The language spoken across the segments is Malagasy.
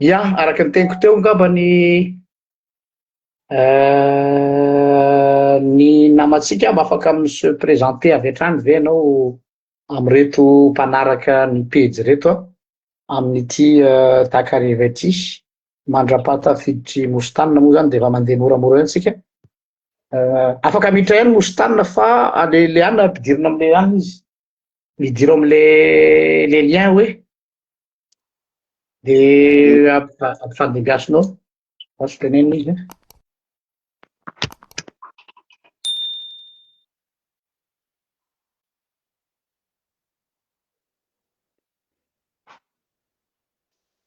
Ia, araka ny teniko teo ngamba ny namantsika mba afaka se présenter avy hatrany ve anao amireto mpanaraka ny pejy reto amin'ity takariva ity mandra-pahatafiditry Mosotanina moa zany de efa mandeha moramora eny tsika. Afaka miditra ihany Mosotanina fa le any ampidirina am'le any izy, midiro am'le lien hoe de ampifandegasinao aso tenenina izy.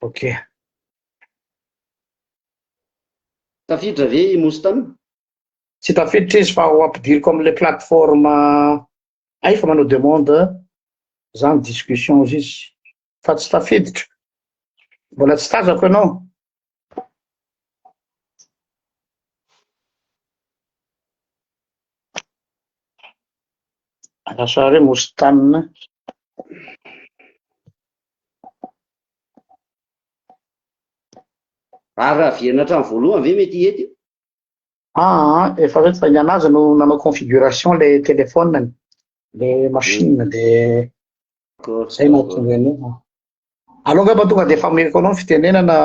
Ok. Tafiditra ve i Mosotanina? Tsy tafiditra izy fa ho ampidiriko am'le plateforme ay fa manao demande zany discussion izy fa tsy tafiditra. Mbola tsy tazako ianao. Lasa hoe Mosotanina. Raha viana hatrany voalohany ve mety hety io? Efa reto fa nianazy no nanao configuration le téléphone, le machine de zay mahatonga anao. Alao ngamba tonga de efa ameriko anao ny fitenenana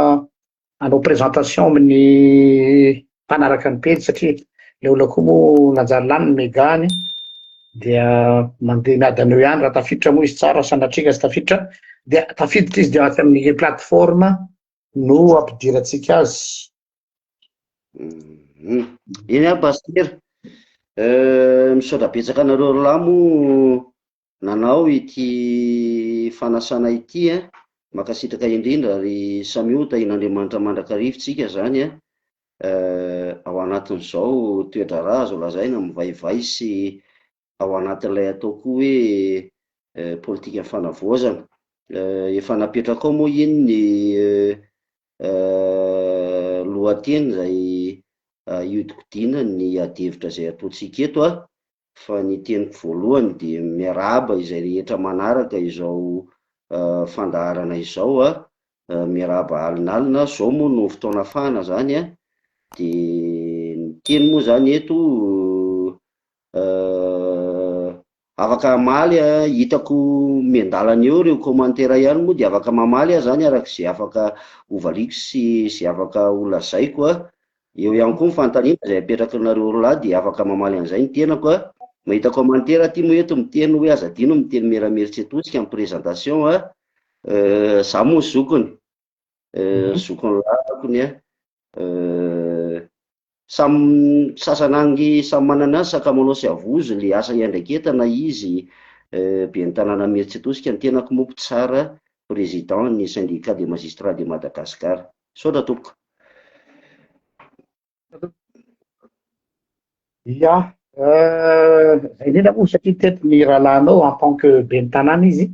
anao présentation amin'ny mpanaraka ny pejy satria le olona koa moa nanjary lany ny megany dia mandeha miady an'eo ihany raha tafiditra moa izy tsara sanatrika sy tafiditra dia tafiditra izy de aty amin'ny plateforme no ampidirantsika azy. Iny a pasteur, misaotra betsaka anareo roalahy moa nanao ity fanasana ity makasitraka indrindra ary samiota in'Andriamanitra mandrakarivotsika zany ao anatin'izao toedrara azo lazaina mivaivay sy ao anatin'ilay ataoko hoe politika fanavoazana. Efa napetraka ao moa iny ny lohateny zay iodikodina ny adihevitra zay ataontsika eto fa ny teniko voalohany de miarahaba izay rehetra manaraka izao fandaharana izao miarahaba alinalina zao moa no fotoana fahana zany de ny teny moa zany eto afaka mamaly hitako miandalana eo reo commentaire ihany moa de afaka mamaly zany arak'izay afaka ovaliko sy afaka holazaiko eo ihany koa nyfantaniana zay apetraka nareo roalahy de afaka mamaly an'izay ny tenako mahita commentaire aty moa eto miteny hoe azadino miteny merameritry etotsika amin'ny présentation za moa zokony zokony lakony samy sasanangy samy manana azy sakamanao sy avozo le asa iandraiketana izy be ny tanàna meritry etosika ny tenako moa tsara président ny syndicat des magistrats de Madagascar. Saotra tompoko. Ia, zay indrindra moa satria teto ny rahalahinao en tant que be ny tanàna izy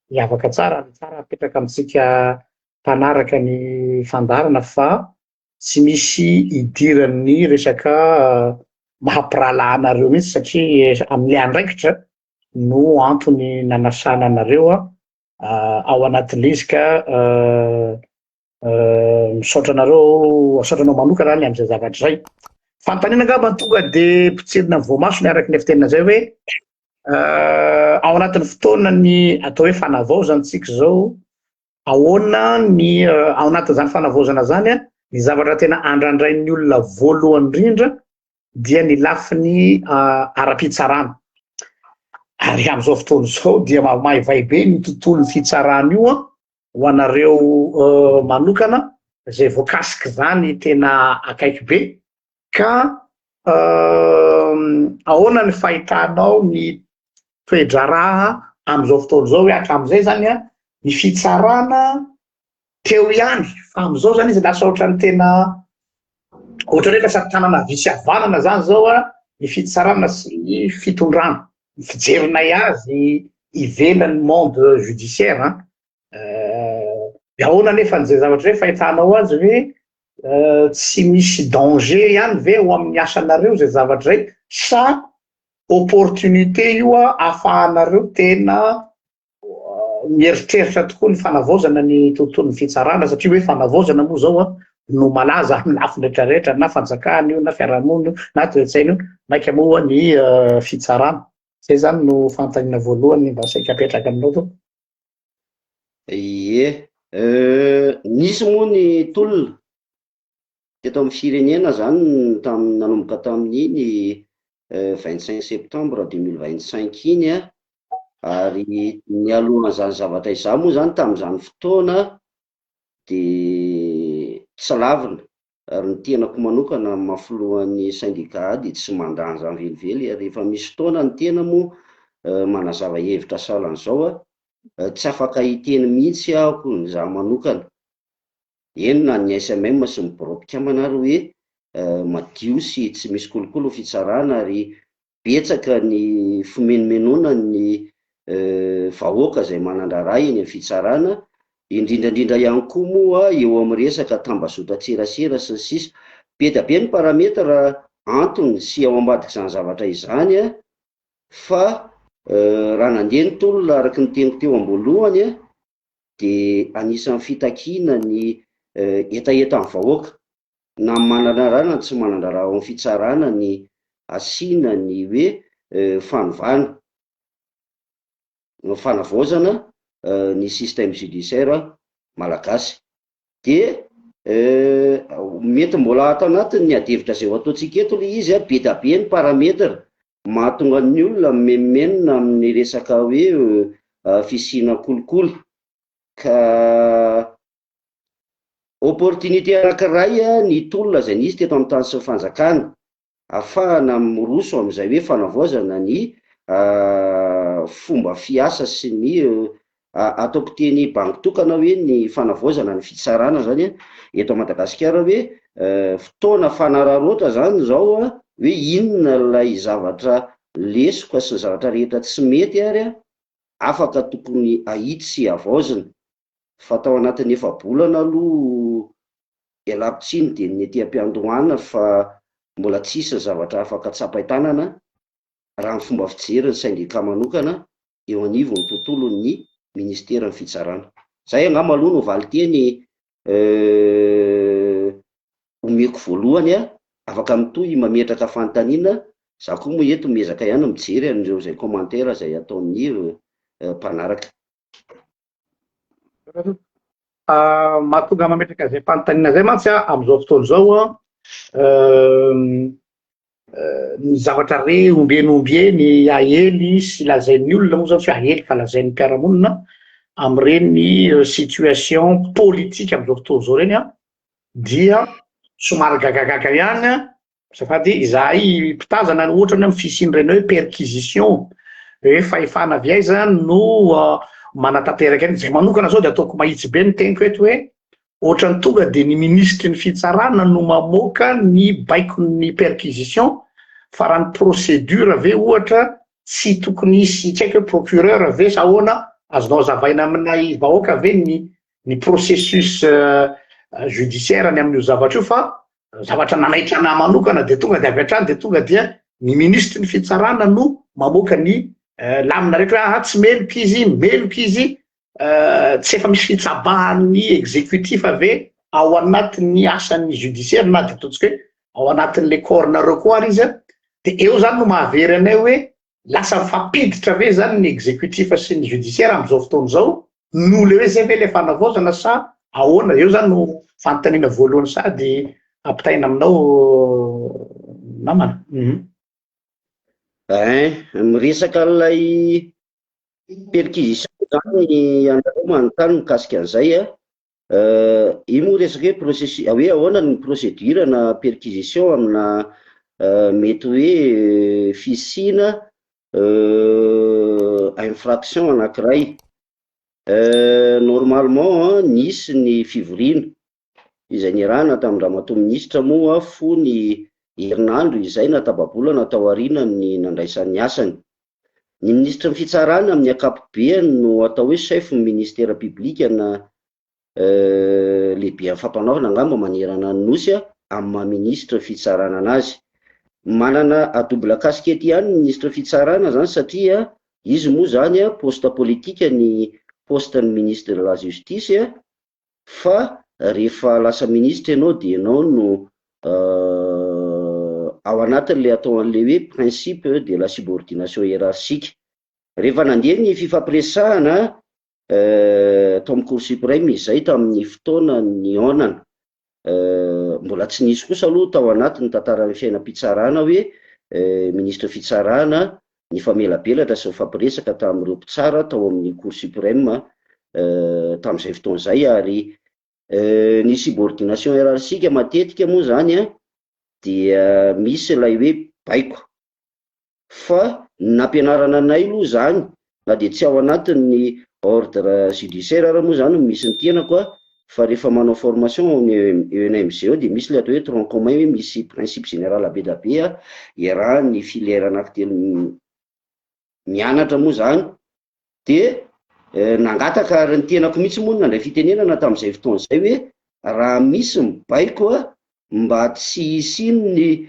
miavaka tsara apetraka amintsika mpanaraka ny fandarana fa tsy misy idiran'ny resaka mahampirahalahy anareo mihitsy satria amin'ny andraikitra no antony nanasana anareo ao anatin'izika misaotra anao manokana any am'izay zavatra zay. Fanontaniana angamba tonga de potserina ny voamaso ny araky ny fitenina zay hoe ao anatin'ny fotoana ny atao hoe fanavaozana tsika zao ahoana ny ao anatin'izany fanavaozana zany ny zavatra tena andrandrain'ny olona voalohany indrindra dia ny lafiny ara-pitsarana. Ary am'izao fotoana izao dia maivay be ny tontolon'ny fitsarana io ho anareo manokana zay voakasiky zany tena akaiky be ka ahoana ny fahitanao ny toe-draraha am'izao fotoana izao hoe hatramin'izay zany ny fitsarana teo ihany fa am'izao zany izy lasa ohatrany tena ohatra hoe lasa tanana visy havanana zany zao ny fitsarana sy ny fitondrana ny fijerinay azy ivelan'ny monde judiciaire de ahoana nefa n'izay zavatra hoe fahitanao azy hoe tsy misy danger ihany ve ho amin'ny asanareo zay zavatra zay sa opportunité io ahafahanareo tena mieritreritra tokoa ny fanavaozana ny tontolon'ny fitsarana satria hoe fanavaozana moa zao a no malaza amin'ny lafiny rehetrarehetra na fanjakana io na fiarahamonina io na toe-tsaina io maika moa ny fitsarana. Zay zany no fanontaniana voalohany mba saika apetraka aminao to. Ie, nisy moa ny tolona teto amin'ny firenena zany nanomboka tamin'iny 25 septembre 2025 iny a, ary ny alohan'izany zavatra izany moa zany tamin'izany fotoana de tsy lavina, ary ny tenako manokana mafoloan'ny syndicat de tsy mandany zany velively, rehefa misy fotoana ny tena moa manazava hevitra sahalan'izao a, tsy afaka hiteny mihitsy ahako ny za manokana. Eny na ny SMM sy miboropika manary hoe madio sy tsy misy kolokolo fitsarana, ary betsaka ny fimenomenoana ny vahoaka izay manandrara eny amin'ny fitsarana, indrindrandrindra ihany koa moa eo amin'ny resaka tambazotra tserasera sy ny sisa. Be dia be ny parametra antony sy ao ambadika izany zavatra izany a, fa raha nandeha ny tolona araka ny teniko teo am-boalohany a, de anisan'ny fitakiana ny etaetan'ny vahoaka na manandrara na tsy manandrara ao amin'ny fitsarana ny asiana ny hoe fanovana fanavaozana ny système judiciaire malagasy. De mety mbola ato anatiny ny adevitra izay ho ataontsika eto le izy a, be dia be ny parametra mahatonga ny olona memenona amin'ny resaka hoe fisiana kolokolo, ka opportunité anankiray ny tolona izay nisy teto amin'ny tany sy ny fanjakana ahafahana miroso amin'izay hoe fanavaozana ny fomba fiasa sy ny ataoko teny banky tokana hoe ny fanavaozana ny fitsarana zany eto Madagasikara, hoe fotoana fanararoatra zany zao a, hoe inona lay zavatra lesoka sy ny zavatra rehetra tsy mety ary a, afaka tokony ahitsy sy avaozina. Fa tao anatin'ny efa-bolana aloha ialapitsiny de ny ety am-piandohana, fa mbola tsisy ny zavatra afaka tsapain-tanana raha ny fomba fijery ny syndicat manokana eo anivon'ny tontolon'ny ministera ny fitsarana. Zay angamba aloha no valiteny omeko voalohany a, afaka mitohy mametraka fanontaniana, za koa moa eto miezaka ihany mijery an'ireo zay commentaire zay ataon'ny mpanaraka. Mahatonga mametraka zay fanontaniana zay mantsy a amin'izao fotoana izao a, ny zavatra re ombieny ahely sy lazain'ny olona moa zany tsy ahely fa lazain'ny mpiaramonina amin'ireny situation politika amin'izao fotoana izao reny a, dia somary gagagaga ihany safady izahay mpitazana ny ohatra ny amin'ny fisian'ireny hoe perquisition, hoe fahefana avy aiza no manatanteraka any. Zay manokana zao de ataoko mahitsy be ny teniko eto hoe ohatrany tonga de ny ministry ny fitsarana no mamoaka ny baikon'ny perquisition, fa raha ny procédure ve ohatra tsy tokony hisy, tsy haiko hoe procureur ve sa ahoana azonao zavaina aminay vahoaka ve ny processus judiciaire ny amin'io zavatra io, fa zavatra nanaitra anahy manokana de tonga de avy hatrany de tonga dia ny ministry ny fitsarana no mamoaka ny lamina rehetra hoe tsy meloka izy tsy efa misy fitsabahan'ny exécutif ave ao anatin'ny asan'ny judiciaire, na de ataontsika hoe ao anatin'le corps-na recours izy a, de eo zany no mahavery anay hoe lasa mifampiditra ve zany ny exécutif sy ny judiciaire amin'izao fotoana izao no le hoe zay ve le fanavaozana sa ahoana. Eo zany no fanontaniana voalohany sady ampitaina aminao namana. Miresaka lay perquisition zany anareo manontany mikasika an'izay a, io moa resaka hoe processus hoe ahoana ny procédure na perquisition amina mety hoe fisina infraction anankiray. Normalement nisy ny fivoriana izay nirahana tamin'ny ramatoa minisitra moa fony herinandro izay natababolana tao aorianany nandraisan'ny asany. Ny ministra ny fitsarana amin'ny ankapobeny no atao hoe chef ny ministera publika na lehibe amin'ny fampanaovana angamba manerana ny nosy amin'ny maha-ministra fitsarana anazy. Manana a double casquette ihany ny ministra fitsarana zany satria izy moa zany poste politika ny poste-ny ministre de la justice fa rehefa lasa ministra ianao dia ianao no ao anatin'le atao an'le hoe principe de la subordination hiérarchique. Rehefa nandeha ny fifampiresahana tao amin'ny cour suprême izay tamin'ny fotoana ny onana, mbola tsy nisy kosa aloha tao anatin'ny tantaran'ny fiainam-pitsarana hoe ministre fitsarana ny famelabelatra sy mifampiresaka tamin'ireo mpitsara tao amin'ny cour suprême tamin'izay fotoan'izay. Ary ny subordination hiérarchique matetika moa zany dia misy ilay hoe baiko, fa nampianarana anay aloha zany na dia tsy ao anatin'ny ordre judiciaire raha moa zany misy ny tenako fa rehefa manao formation ENMGO dia misy le atao hoe tronc commun, hoe misy principe général be da be iarahan'ny filière anankitelo mianatra moa zany. Dia nangataka ary ny tenako mihitsy moa nandray fitenenana tamin'izay fotoan'izay hoe raha misy mibaiko mba tsy hisino ny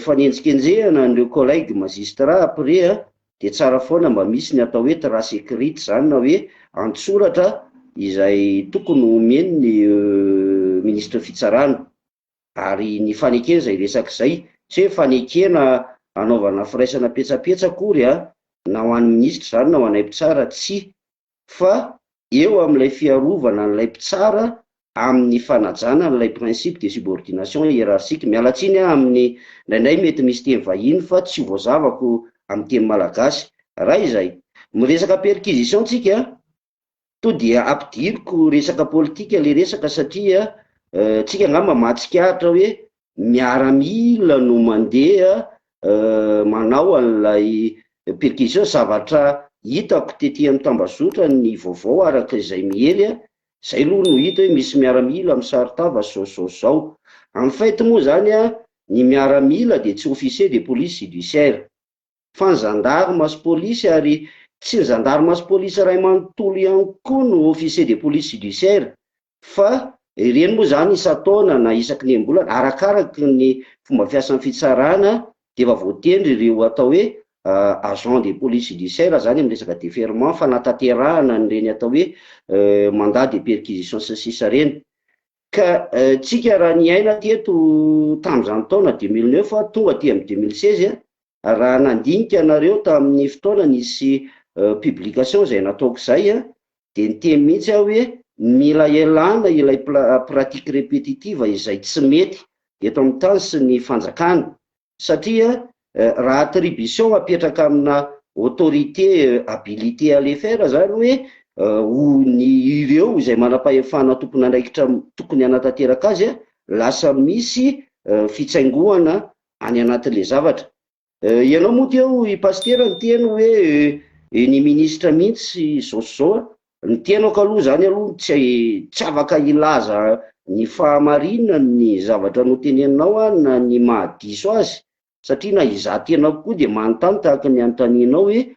fanenjikenjehana an'ireo collègue magistrat après dia tsara foana mba misy ny atao hoe trace écrite zany na hoe antsoratra izay tokony omeny ny ministre fitsarana. Ary ny fanekena izay resaka izay tsy hoe fanekena anaovana firaisana petsapetsa akory na ho an'ny ministra zany na ho anay mpitsara, tsy, fa eo amin'ilay fiarovana n'ilay mpitsara amin'ny fanajana n'ilay principe de subordination hiérarchique. Miala tsiny amin'ny indraindray mety misy teny vahiny fa tsy voazavako amin'ny teny malagasy. Raha izay miresaka perquisition tsika to dia ampidiriko resaka politika le resaka satria tsika angamba mahatsikaritra hoe miaramila no mandeha manao an'ilay perquisition. Zavatra hitako tetỳ amin'ny tambazotra ny vaovao araka izay mihery zay aloha no hita hoe misy miaramila amin'ny saritava zao. Amin'ny fait moa zany ny miaramila dia tsy officier de police judiciaire fa ny gendarme sy police, ary tsy ny gendarme sy police ray manontolo ihany koa no officier de police judiciaire, fa ireny moa zany isan-taona na isaky ny embolana arakaraky ny fomba fiasan'ny fitsarana dia efa voatendry ireo atao hoe agent de police judiciaire zany amin'ny resaka déferment fanatanterahana nyreny atao hoe mandat de perquisition sy sisa reny. Ka tsika raha ny aina teto tamin'izany taona 2009 tonga aty amin'ny 2016 raha nandinika anareo tamin'ny fotoana nisy publication izay nataoko izay dia niteny mihitsy aho hoe mila ialana ilay pratique répétitive izay tsy mety eto amin'ny tany sy ny fanjakana, satria raha attribution apetraka amina autorité habilité à le faire zany hoe ny ireo izay manam-pahefana tompon'andraikitra tokony hanatanteraka azy lasa misy fitsaingoana any anatin'le zavatra. Ianao moa teo i pasteur ny teny hoe ny ministra mihitsy zao ny tenako aloha zany aloha tsy afaka ilaza ny fahamarinana ny zavatra noteneninao na ny mahadiso azy, satria na izaho tenako koa dia manontany tahaka ny anontanianao hoe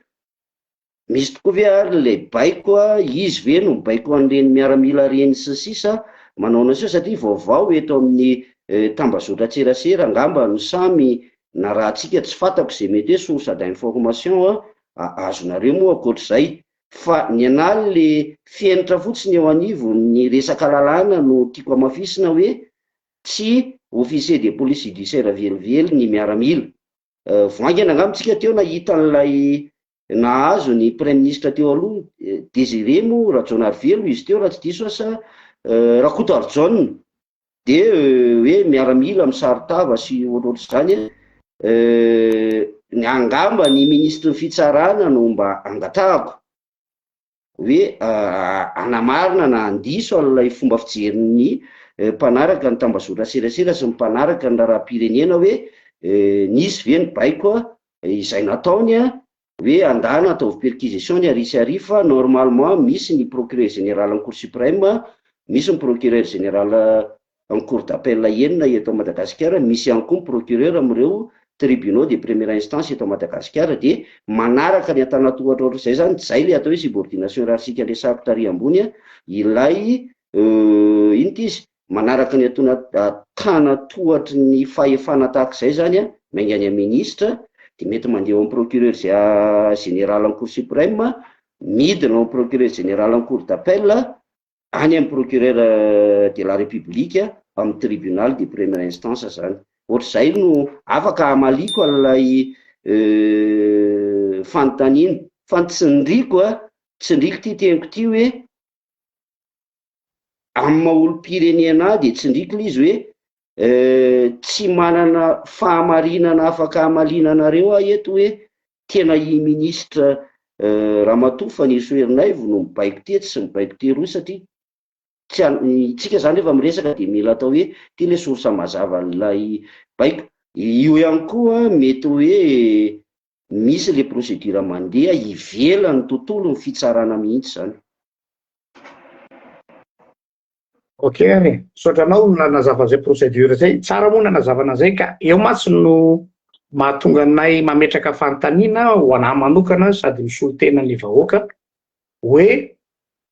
misy tokoa ve ary le baiko izy ve no baiko an'ireny miaramila reny sy sisa manao an'izao, satria vaovao eto amin'ny tambazotra tserasera angamba no samy na raha tsika tsy fantako izay mety hoe source d'information azonareo moa akoatr'izay, fa ny anahy le fienitra fotsiny eo anivo ny resaka lalàna no tiako amafisina hoe tsy officier de police judiciaire velively ny miaramila. Voangana angamitsika teo nahita n'ilay nahazo ny premier ministre teo aloha Désiré Rajonarivelo izy teo raha tsy diso asa Rakotoarjona, dia hoe miaramila amin'ny saritava sy ohatrohatr'izany ny angamba ny ministre fitsarana no mba angatahako hoe anamarina na andiso an'ilay fomba fijerin'ny mpanaraka ny tambazotra serasera sy ny mpanaraka ny raharaham-pirenena hoe nisy ve ny baiko izay nataony hoe andana ataovy perquisition ny arisy arifa. Normalement misy ny procureur général en cour suprême, misy ny procureur général en cour d'appel enina eto Madagasikara, misy ihany koa ny procureur amin'ireo tribunaux de première instance eto Madagasikara. Dia manaraka ny antanatohatra ohatr'izay zany, zay le atao hoe subordination hiérarchique resahako tary ambony ilay ino izy manaraka ny tanatohatry ny fahefana tahak'izay zany maingany amin'ny ministre, dia mety mandeha amin'ny procureur général en cour suprême midina au procureur général en cour d'appel any amin'ny procureur de la république amin'ny tribunal de première instance zany. Ohatr'izay no afaka amaliko an'ilay fanontaniana fa ny tsindriko ty teniko ty hoe amin'ny maha-olom-pirenena de tsindriko le izy hoe tsy manana fahamarinana afaka amalinanareo eto hoe tena i ministra Ramatoa Fanirisoa no mibaiko tetsy sy mibaiko teroa satria tsika zany rehefa miresaka de mila atao hoe ty le source mazava an'ilay baiko. Io ihany koa mety hoe misy le procédure mandeha ivelan'ny tontolo ny fitsarana mihitsy zany. Ok, sotranao nanazava zay procédure zay, tsara moa nanazavana zay ka eo matsy no mahatonga anay mametraka fanontaniana ho anahy manokana sady misolo tena ny vahoaka hoe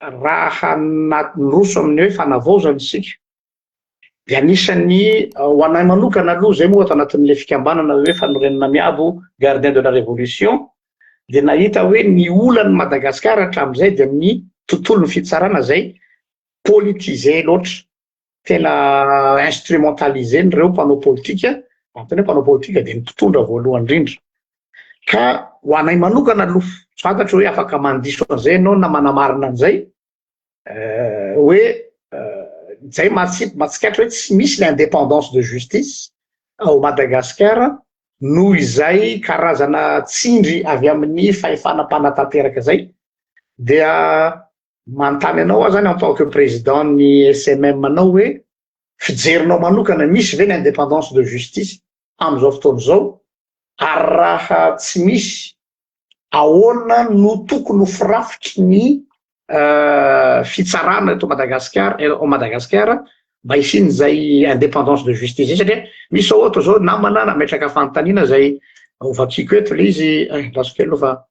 raha noroso amin'ny hoe fanavaozana isika de anisany ho anahy manokana aloha zay moa atao anatin'le fikambanana hoe fanorenana miabo gardien de la révolution de nahita hoe ny olany Madagasikara hatramin'izay de amin'ny tontolo ny fitsarana zay politiser loatra, tena instrumentaliser reo mpanao politika, antony hoe mpanao politika de mitondra voalohany indrindra. Ka ho anay manokana aloha tsy fantatro hoe afaka mandiso an'izay ianao na manamarina an'izay hoe zay matsikatra hoe tsy misy l'indépendance de justice ao Madagasikara noho izay karazana tsindry avy amin'ny fahefana mpanatanteraka zay dia manontany anao aho zany en tant que président ny SMM anao hoe fijerinao manokana misy ve l'indépendance de justice amin'izao fotoana izao ary raha tsy misy ahoana no tokony ho firafitry ny fitsarana eto Madagasikara mba hisian'izay indépendance de justice satria misy ohatra zao namana nametraka fanontaniana zay ovakiko eto le izy laso kely aloha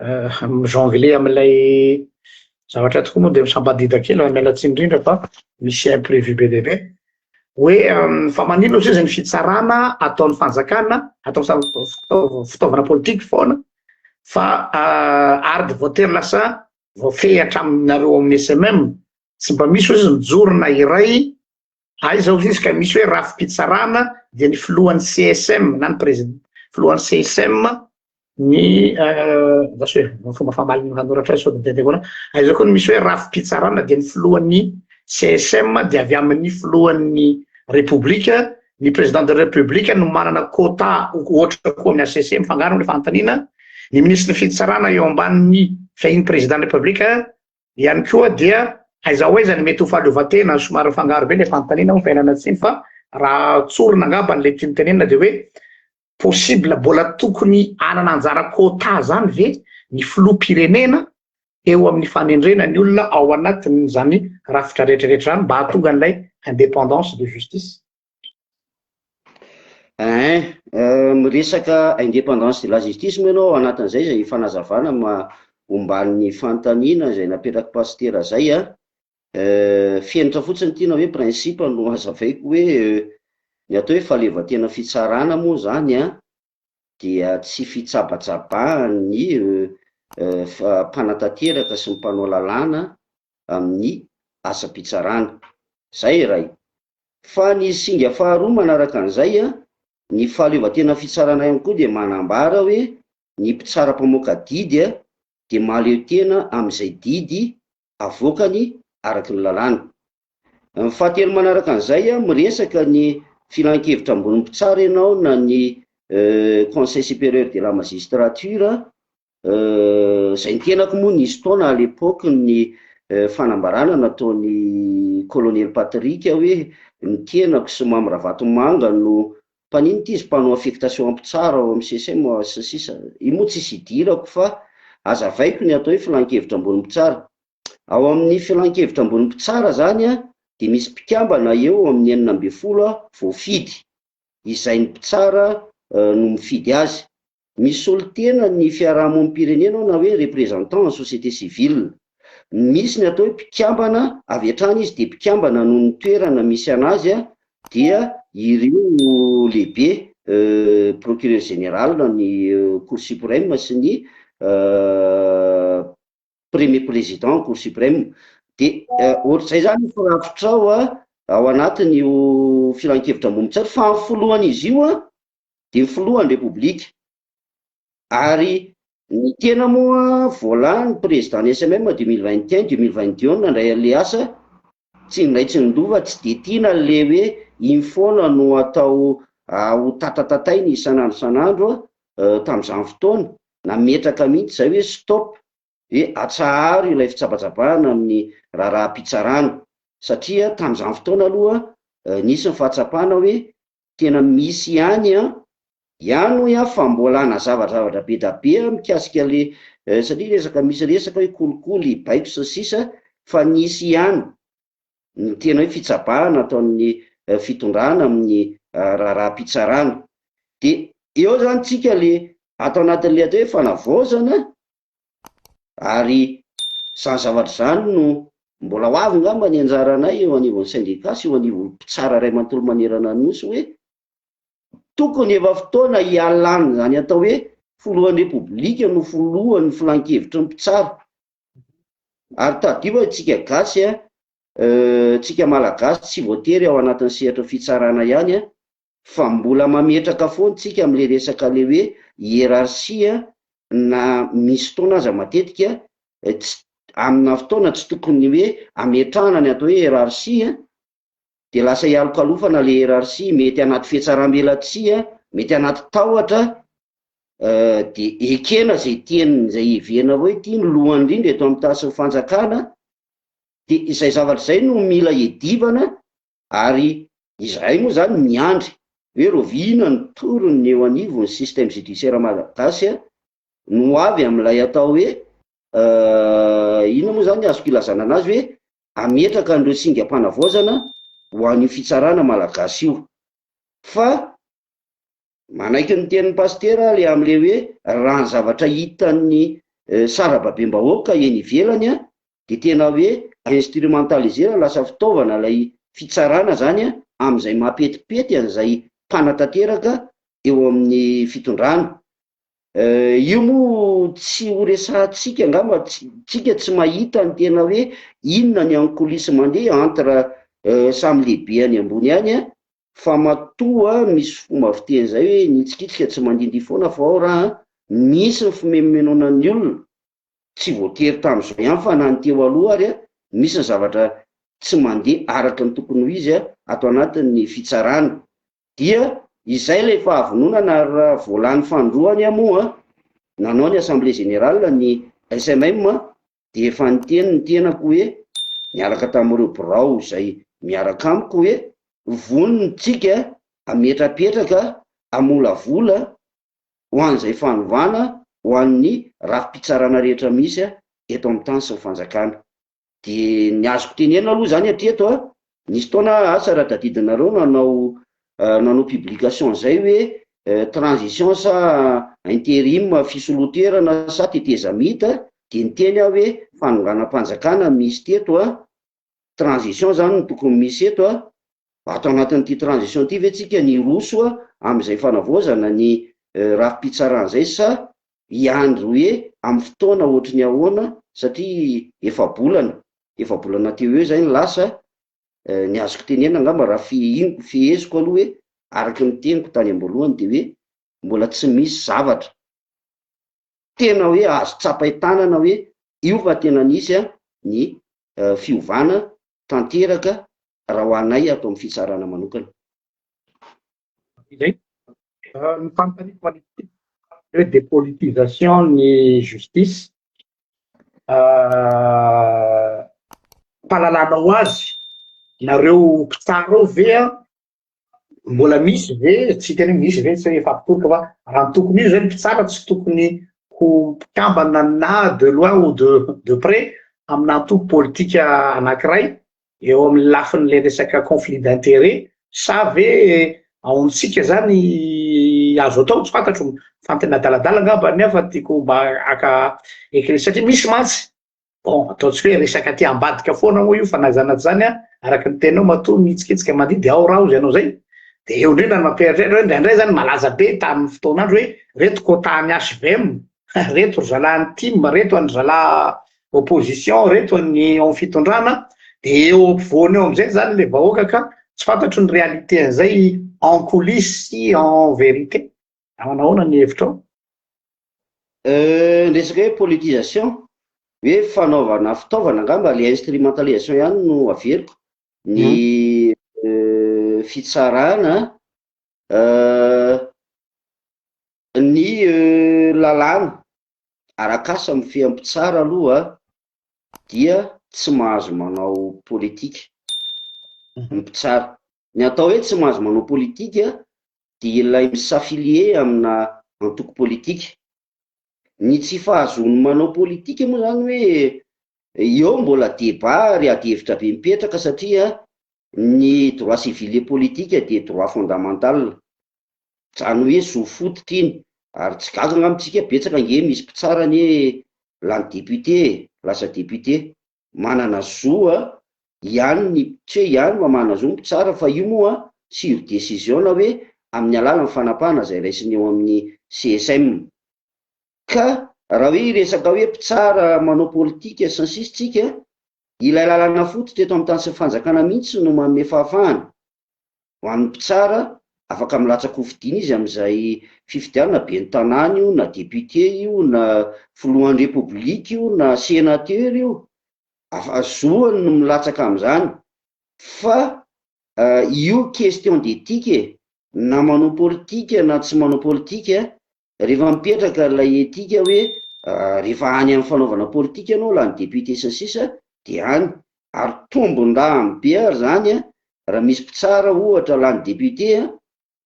fa jonglé amin'ilay zavatra tokoa moa de misambadida kely mialatsiny indrindra fa misy imprévu be deaibe hoe fa manino izy zay ny fitsarana ataon'ny fanjakana atao fitaovana politika foana fa ary de voatery lasa voafehatra aminareo amin'ny SMM tsy mba misy izy mijorona iray zao izy ka misy hoe rafi-pitsarana dia ny filohan'ny CSM na ny président filohan'ny CSM ny zaso hoe fomba famalina hanoratra sao de dekoana zao koa misy hoe rafi-pitsarana dia ny filohan'ny CSM dia avy amin'ny filohan'ny république ny président de république no manana quota ohatra koa amin'ny ACC mifangaro le fanontaniana ny ministre ny fitsarana eo ambanin'ny fehiny président de république ihany koa dia aiza hoaizany mety ho fahaleovan-tena somary mifangaro be le fanontaniana fiainana tsiny fa raha tsorona angamba n'le tiany tenenina de hoe possible mbola tokony anana anjara quota zany ve ny filoham-pirenena eo amin'ny fanendrena ny olona ao anatin'izany rafitra rehetrarehetra zany mba hahatonga an'ilay indépendance de justice. Miresaka indépendance de la justice moa ianao anatin'izay zay fanazavana omban'ny fanontaniana zay napetraka pasitera zay fienitra fotsiny tiana hoe principe no hazavaiko hoe ny atao hoe fahaleovan-tena fitsarana moa zany dia tsy fitsabatsabahany mpanatanteraka sy ny mpanao lalàna amin'ny asa-pitsarana zay ray. Fa ny singa faharoa manaraka an'izay ny fahaleovan-tena fitsarana ihany koa dia manambara hoe ny mpitsara-pamoaka didy dia mahaleo tena amin'izay didy avoakany araky ny lalàna. Ny fahatelo manaraka an'izay miresaka ny filan-kevitra ambony mpitsara ianao na ny conseil supérieur de la magistrature zay ny tenako moa nisy taona à l'époque ny fanambarana nataony colonel Patrick hoe ny tenako sy Mamy Ravatomanga no mpanino ty izy mpanao affectation ampitsara ao amin'ny CSM sisa io moa tsisy idirako fa azavaiko ny atao hoe filan-kevitra ambony mpitsara. Ao amin'ny filan-kevitra ambony mpitsara zany dia misy mpikambana eo amin'ny 12 voafidy izay ny mpitsara no mifidy azy. Misy olo tena ny fiarahamonim-pirenena na hoe représentant en société civile, misy ny atao hoe mpikambana avy hatrany izy dia mpikambana no ny toerana misy anazy dia ireo lehibe procureur général ny cour suprême sy ny premier président cour suprême. Dia ohatr'izay zany firafitra ao anatin'io filan-kevitra ambony-tsary fa ny folohan' izy io dia ny folohan'ny repoblika. Ary ny tena moa voalany président ny SMM 2021-2022 nandray an'le asa tsy nindray tsy nindova tsy de tiana le hoe iny foana no atao ho tatatatainy isan'andro tamin'izany fotoana, nametraka mihitsy zay hoe stop, hoe atsaharo ilay fitsapatsapahana amin'ny raharaham-pitsarana, satria tamin'izany fotoana aloha nisy ny fahatsapahana hoe tena misy ihany hoe fambolana zavatra be da be mikasika le satria misy resaka hoe kolikoly baiko sy sisa, fa nisy ihany ny tena hoe fitsapahana ataon'ny fitondrana amin'ny raharaham-pitsarana. Dia eo zany tsika le atao anatin'le atao hoe fanavaozana, ary zany zavatra zany no mbola ho avy ngamba ny anjaranay eo anivon'ny syndicat sy eo anivon'ny mpitsara iray manontolo manerana ny nosy hoe tokony efa fotoana hialana zany atao hoe folohan'ny repoblika no folohan'ny filan-kevitry ny mpitsara. Ary tadio tsika gasy tsika malagasy tsy voatery ao anatin'ny sehatra fitsarana ihany fa mbola mametraka foana tsika amin'le resaka le hoe hiérarchie na misy fotoana aza matetika amina fotoana tsy tokony hoe ametrahana ny atao hoe hiérarchie dia lasa hialokalofana le hiérarchie, mety anaty fietsaram-belatsia, mety anaty tahotra, dia ekena zay tiany zay hevena avao ity ny lohany indrindra eto amin'ny tasin'ny fanjakana. Dia izay zavatra izay no mila hedivana, ary izahay moa zany miandry hoe roviana ny torony eo anivon'ny système judiciaire malagasy no avy amin'ilay atao hoe inona moa zany azoko ilazana anazy hoe ametraka an'ireo singam-panavaozana ho an'io fitsarana malagasy io. Fa manaiky ny tenin'ny pastera le amin'le hoe raha ny zavatra hitan'ny sarababem-bahoaka eny ivelany dia tena hoe instrumentalisera, lasa fitaovana ilay fitsarana zany amin'izay mampetipety an'izay mpanatanteraka eo amin'ny fitondrana. Io moa tsy ho resahantsika angamba, tsika tsy mahita ny tena hoe inona ny ankolisy mandeha entre samy lehibe any ambony any, fa matoa misy fomba fiteny zay hoe nitsikitsika tsy mandindy foana fa ao raha misy ny fimenomenona ny olona, tsy voatery tamin'izao ihany fa na ny teo aloha ary misy ny zavatra tsy mandeha araka ny tokony ho izy atao anatin'ny fitsarana. Dia izay ilay fahavononana raha voalan'ny fandroany moa nanao ny assemblée générale ny SMM dia efa niteny ny tenako hoe miaraka tamin'ireo birao izay miaraka amiko hoe vonontsika ametrapetraka amolavola ho an'izay fanovana ho an'ny rafi-pitsarana rehetra misy eto amin'ny tany sy ny fanjakana. Dia ny azoko tenena aloha zany hatreto nisy taona sara tadidinareo nanao publication zay hoe transition sa intérim fisoloterana sa teteza mita, dia niteny hoe fanonganam-panjakana misy teto transition zany no tokony misy eto atao anatin'ity transition ity ve tsika ny roso amin'izay fanavaozana ny rafi-pitsarana zay sa hiandry hoe amin'ny fotoana ohatry ny ahoana, satria efa bolana teo eo zay ny lasa. Ny azoko tenena angamba raha fiheziko aloha hoe araky ny teniko tany am-boalohany dia hoe mbola tsy misy zavatra tena hoe azo tsapay tanana hoe io fa tena nisy ny fiovana tanteraka raha ho anay atao amin'ny fitsarana manokana. Izay ny fanontaniako manitity hoe dépolitisation ny justice, fahalalanao azy nareo mpitsara ve mbola misy ve, tsy tena misy ve tsy efa pitoroka fa raha ny tokony io zay ny mpitsara tsy tokony ho mpikambana na de loin ou de près amin'antoko politika anankiray eo amin'ny lafin'le resaka conflit d'intérêt, sa ve aontsika zany azo atao tsy fantatro fantena adaladala ngamba nefa tiako mba aka ekry satria misy mantsy bon ataontsika hoe resaka aty ambadika foana moa io fa nazanaty zany araky ny tenao matoa mitsikitsika mandidy ao raha ozy ianao zay. Dia eo indrindra ny mampieritreritra hoe indraindray zany malaza be tamin'ny fotoan'andro hoe reto quota ny HVM, reto ry zalahy ny TIM, reto any zalahy opposition reto ny ao fitondrana dia eo ampovoany eo amin'izay zany le vahoaka ka tsy fantatro ny réalité an'izay en coulisse sy en vérité. Manahoana ny hevitrao? Resaka hoe politisation hoe fanaovana fitaovana angamba le instrumentalisation ihany no averiko ny fitsarana ny lalàna arakasa amin'ny fiampitsara aloha dia tsy mahazo manao politika mipitsara. Ny atao hoe tsy mahazo manao politika dia ilay misafilie amina antoko politika. Ny tsy fahazony manao politika moa zany hoe eo mbola débat ary ady-hevitra be mipetraka satria ny droit civil et politique dia droit fondamental, zany hoe zo fototra iny. Ary tsy gaga angambontsika betsaka nge misy mpitsarany hoe lany député lasa député, manana zo ihany ny tsy hoe ihany manana zo mpitsara fa io moa sur décision na hoe amin'ny alalan'ny fanapahana izay raisiny eo amin'ny CSM. Ka raha hoe resaka hoe mpitsara manao politika sy ny sisa tsika, ilay lalàna fototra eto amin'ny tany sy fanjakana mihitsy no manome fahafahana ho an'ny mpitsara afaka milatsaka hofidiana izy amin'izay fifidianana ben'ny tanàna io na député io na filohan'ny repoblika io na sénateur io, zoany no milatsaka amin'izany. Fa io question d'éthique na manao politika na tsy manao politika, rehefa mipetraka ilay etika hoe rehefa any amin'ny fanaovana politika ianao lany député sy ny sisa dia any, ary tombon-dahany be ary zany raha misy mpitsara ohatra lany député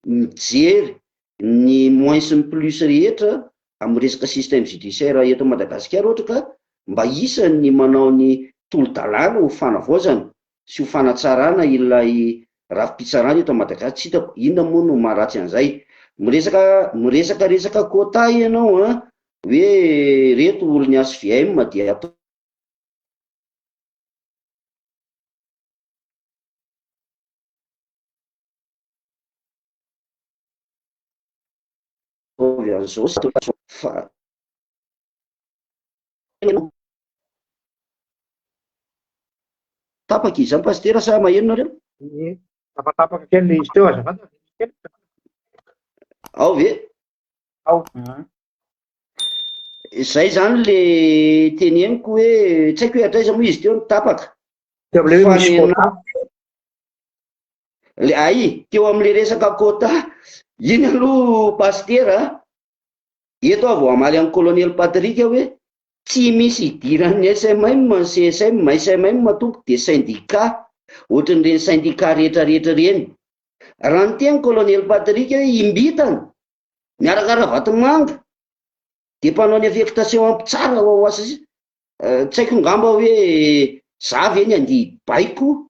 mijery ny moins sy ny plus rehetra amin'ny resaka système judiciaire eto Madagasikara ohatra ka mba isany manao ny tolo-dalàna ho fanavaozana sy ho fanatsarana ilay rafi-pitsarana eto Madagasikara. Tsy hitako inona moa no maharatsy an'izay. Miresaka quota ianao hoe reto olon'ny HVM dia atao an'izao fa tapaka izany pastera sa maheno nareo? Tapatapaka kely izy teo azafady. Ao ve? Ao. Izay zany le teneniko hoe tsy haiko hoe atraiza moa izy teo ny tapaka. Teo amin'ilay hoe misy quota. Teo amin'le resaka quota iny aloha pastera eto avy amaly amin'ny colonel Patrick hoe tsy misy idiran'ny SMM ny CSM, SMM tompo dia syndicat ohatran'ireny syndicat rehetrarehetra reny. Raha ny teny colonel Patrick hoe imbitana miarakara vatomanga dia mpanao ny affectation ampitsara ho asa tsy haiko ngamba hoe zavy eny andihy baiko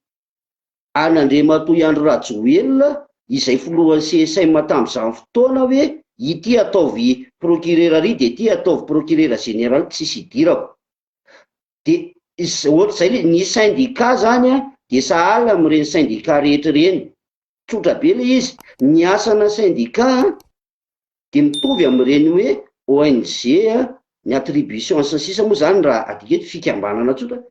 an'Andriamatoa Andro Rajoelina izay filohan'ny CSM tamin'izany fotoana hoe ity ataovy procureur ary dia ity ataovy procureur général tsisy idirako. Dia ohatr'izay ny syndicat zany dia sahala amin'ireny syndicat rehetra reny. Tsotra be le izy, ny asana syndicat dia mitovy amin'ireny hoe ONG ny attribution sy ny sisa moa zany raha adiketo fikambanana tsotra.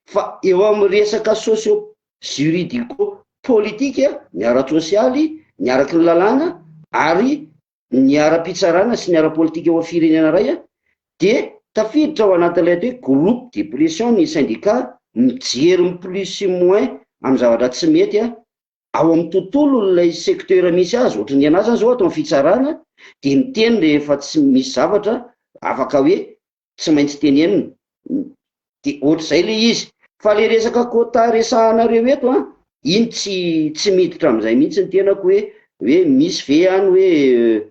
Fa eo amin'ny resaka socio juridico politika, ny ara-tsosialy, ny araky ny lalàna ary ny ara-pitsarana sy ny ara-politika eo amin'ny firenena ray dia tafiditra ao anatin'ilay hoe groupe de pression ny syndicat mijery ny plus sy moins amin'ny zavatra tsy mety ao amin'ny tontolo ilay secteur misy azy. Ohatra ny anazy zao atao amin'ny fitsarana dia miteny rehefa tsy misy zavatra afaka hoe tsy maintsy tenenina dia ohatr'izay le izy. Fa le resaka quota resahanareo eto iny tsy miditra amin'izay mihitsy ny tenako hoe misy ve any hoe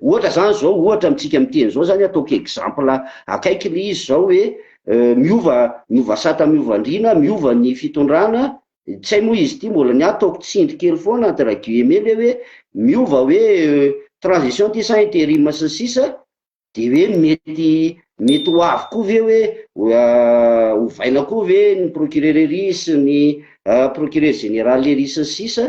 ohatra zany zao ohatra amintsika miteny zao zany ataoko exemple akaiky le izy zao hoe miova sata miovandrina miova ny fitondrana tsy hay moa izy ity mbola ny ataoko tsindry kely foana entre guillemets hoe miova hoe transition ty sa intérim sy ny sisa dia hoe mety ho avy koa ve hoe hovaina koa ve ny procureur ery sy ny procureur général ery sy ny sisa,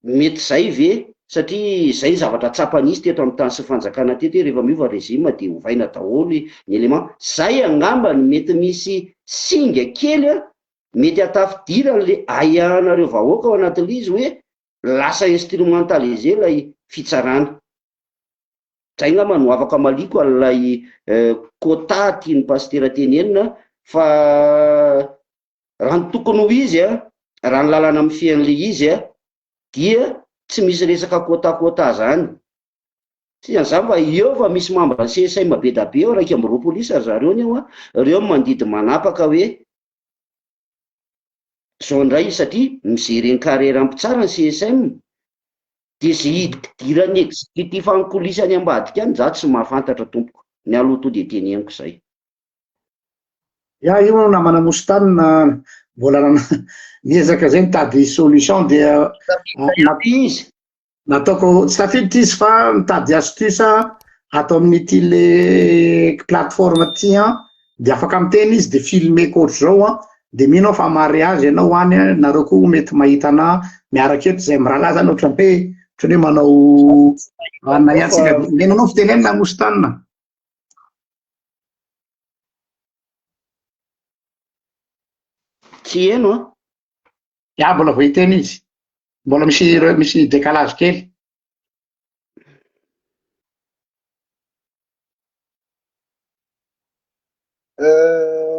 mety zay ve satria izay zavatra tsapanisy teto amin'ny tany sy fanjakana teto hoe rehefa miova rezima dia hovaina daholo ny élément. Zay angamba ny mety misy singa kely a, mety hatafidira le ahiahanareo vahoaka ao anatin'ilay izy hoe lasa instrumentalisé ilay fitsarana. Zay angamba no afaka maliko an'ilay quota tiany pasitera tenenina fa raha ny tokony ho izy a, raha ny lalana amin'ny fian'ilay izy a, dia tsy misy resaka quota zany. Izany fa eo fa misy mamba CSM be da be ao, raika amby roapolo isa zareo ny eo a, reo mandidy manapaka hoe zao indray satria mijery ny carrière ampitsara ny CSM, dia zay idirany exécutif any kolisany ambadika any, za tsy mahafantatra tompoko, ny aloha to dia teneniko izay. Io namana Moustane mbola niezaka zay mitady solution dia izy nataoko tsy tafiditra izy fa mitady astuce atao amin'ity le plateforme ty dia afaka miteny izy dia filmeko ohatr'izao dia mino aho fa mariage ianao any, nareo koa mety mahita anahy miaraka eto izay mirahalahy zany ohatran'ny hoe manao anona iantsika. Menonao fitenenina Moustane? tsy eno a? Mbola vao hiteny izy, mbola misy décalage kely.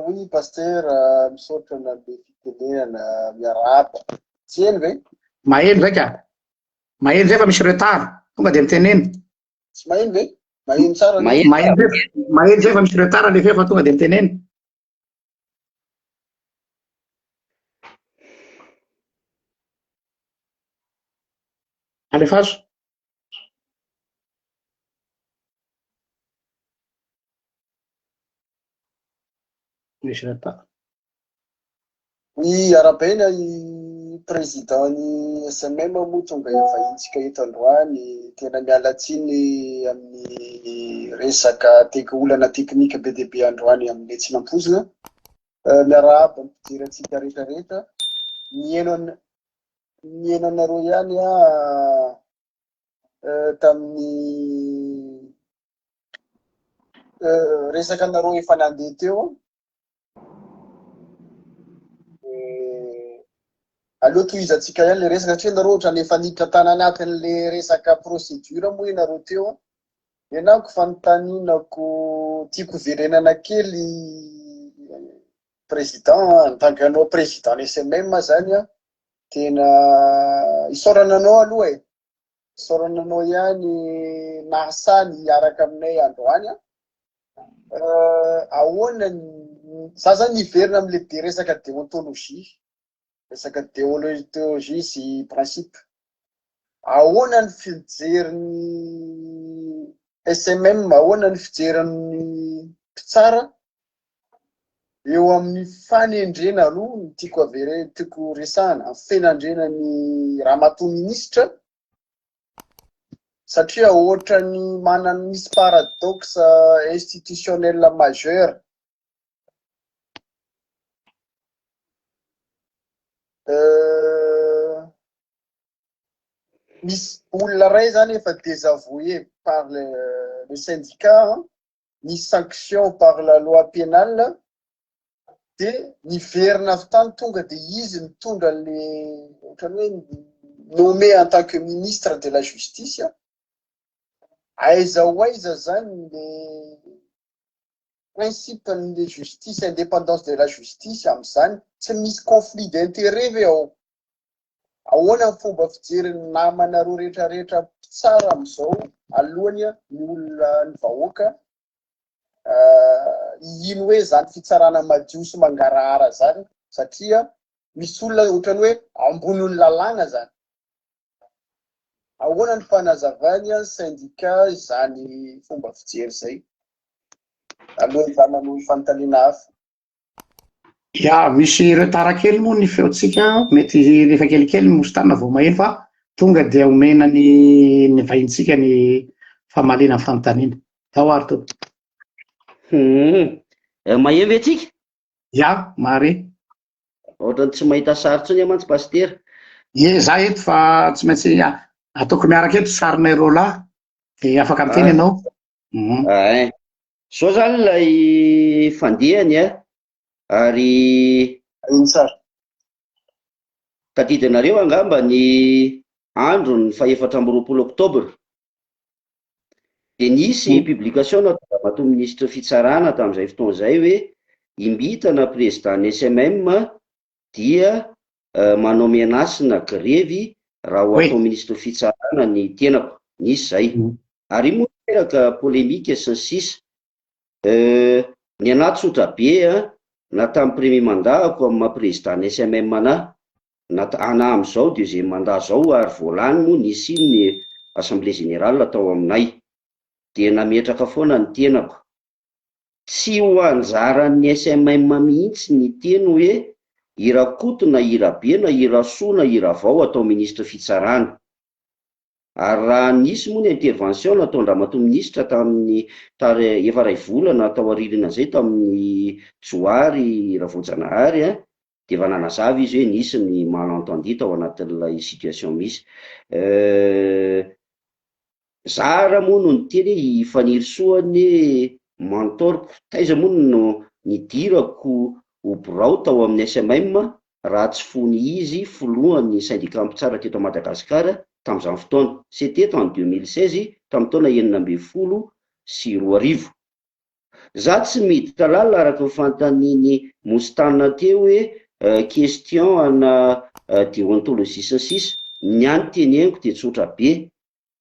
Oui, pasteur, misaotra na be fitenenana miarahaba. Tsy eny ve? Maheno zay ka? Maheno zay fa misy retard, tonga dia mitenena. Tsy maheno ve? Maheno tsara. Maheno zay fa misy retard alefa fa tonga dia mitenena. Alefaso. Misy retard. Ny arabena i président-ny SMM moa tonga vahitsika eto androany, tena miala tsiny amin'ny resaka olana teknika be dia be androany amin'ny tsinam-pozina. Miarahaba mipijery antsika rehetrarehetra. Nieno anareo ihany tamin'ny resaka anareo efa nandeha teo. Aleo tohizantsika ihany le resaka satria nareo ohatrany efa niditra tany anatin'le resaka procédure moa ianareo teo. Ianako fanotaninako tiako verenana kely président en tant que anao président ny SMM zany tena isaorananao aloha isaorananao ihany nahasany hiaraka aminay androany ahoana za zany niverina am'le de resaka déontologie, resaka déontologie sy principe. Ahoana ny fijeriny SMM, ahoana ny fijeriny mpitsara eo amin'ny fanendrena aloha ny tiako resahana, amin'ny fenandrena ny ramatoa ministra, satria ohatra ny manana misy paradoxe institutionnel majeur. Misy olona ray zany efa désavoué par le syndicat, ni sanction par la loi pénale, de niverina avy tany tonga de izy mitondra le ohatrany hoe nommé en tant que ministre de la justice. Aiza ho aiza zany le principe de justice, indépendance de la justice amin'izany, tsy misy conflit d'intérêt ve ao? Ahoana ny fomba fijeriny namanareo rehetrarehetra tsara amin'izao alohany ny olona ny vahoaka ino hoe zany fitsarana madio sy mangarahara zany, satria misy olona ohatrany hoe amboniny lalàna zany. Ahoana ny fanazavany syndicat zany fomba fijery zay alohan'ny manao fanontaniana hafa. Misy retard kely moa ny feontsika, mety rehefa kelikely Moustane vao maheno fa tonga dia omena ny vahintsika ny famalina fanontaniana. Tao ary to. Maheno ve tsika? Mare. Ohatrany tsy mahita sary tsony mantsy pasteur. Za eto fa tsy maintsy ataoko miaraka eto sarinay rola dia afaka miteny ianao. Zao zany ilay fandehany ary iny sara tadidinareo angamba ny andro ny 24 Oktobra. Dia nisy publication natao mato ministra fitsarana tamin'izay fotoan'izay hoe imbitana président SMM dia manao mianasina grevy raha ho atao ministra fitsarana ny tenako, nisy zay. Ary moa teraka polémique sy ny sisa. Ny anaty tsotra be na tamin'ny premier mandahako amin'ny maha-président SMM ana amin'izao deuxième mandat zao ary voalany moa nisy ny assemblée générale atao aminay. Dia nametraka foana ny tenako. Tsy ho anjaran'ny SMM mihitsy ny teny hoe Irakoto na Irabe na Irasoa na Iravao atao ministra fitsarana. Ary raha nisy moa ny intervention natao Andramatoa ministra tamin'ny efa ray volana tao aoriana izay tamin'ny Joary Ravoajanahary dia efa nanazava izy hoe nisy ny malentendu tao anatin'ilay situation misy. Zara moa no ny teny ifanirosoany mantoroko. Taiza moa no nidirako ho birao tao amin'ny SMM raha tsy fony izy filohan'ny syndicat mpitsara teto Madagasikara tamin'izany fotoana. C'était en 2016 tamin'ny taona 2014. Za tsy miditra lalina araka ny fantaniany Mostana teo hoe question ana déontologie sy ny sisa. Ny any teneniko dia tsotra be.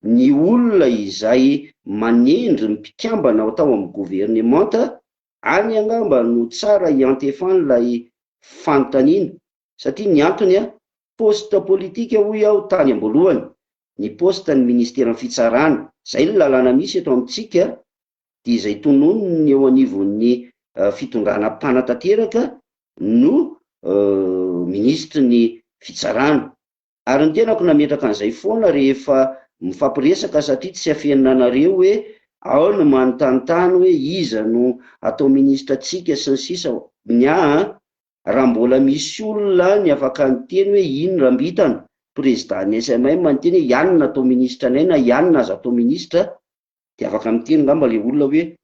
Ny olona izay manendry ny mpikambana tao amin'ny gouvernemanta any angamba no tsara hiantefany ilay fanontaniana. Satria ny antony poste politika hoy aho tany am-boalohany, ny poste ny ministera fitsarana. Zay ny lalàna misy eto amintsika dia izay tononony eo anivon'ny fitondrana mpanatanteraka no ministry ny fitsarana. Ary ny tenako nametraka an'izay foana rehefa mifampiresaka satria tsy afenanareo hoe ao no manontanontany hoe iza no atao ministra tsika sy ny sisa. Raha mbola misy olona ny afaka nyteny hoe ino rambitana président SMM manteny hoe ianona atao ministra anay na ianona aza atao ministra, dia afaka miteny ngamba le olona hoe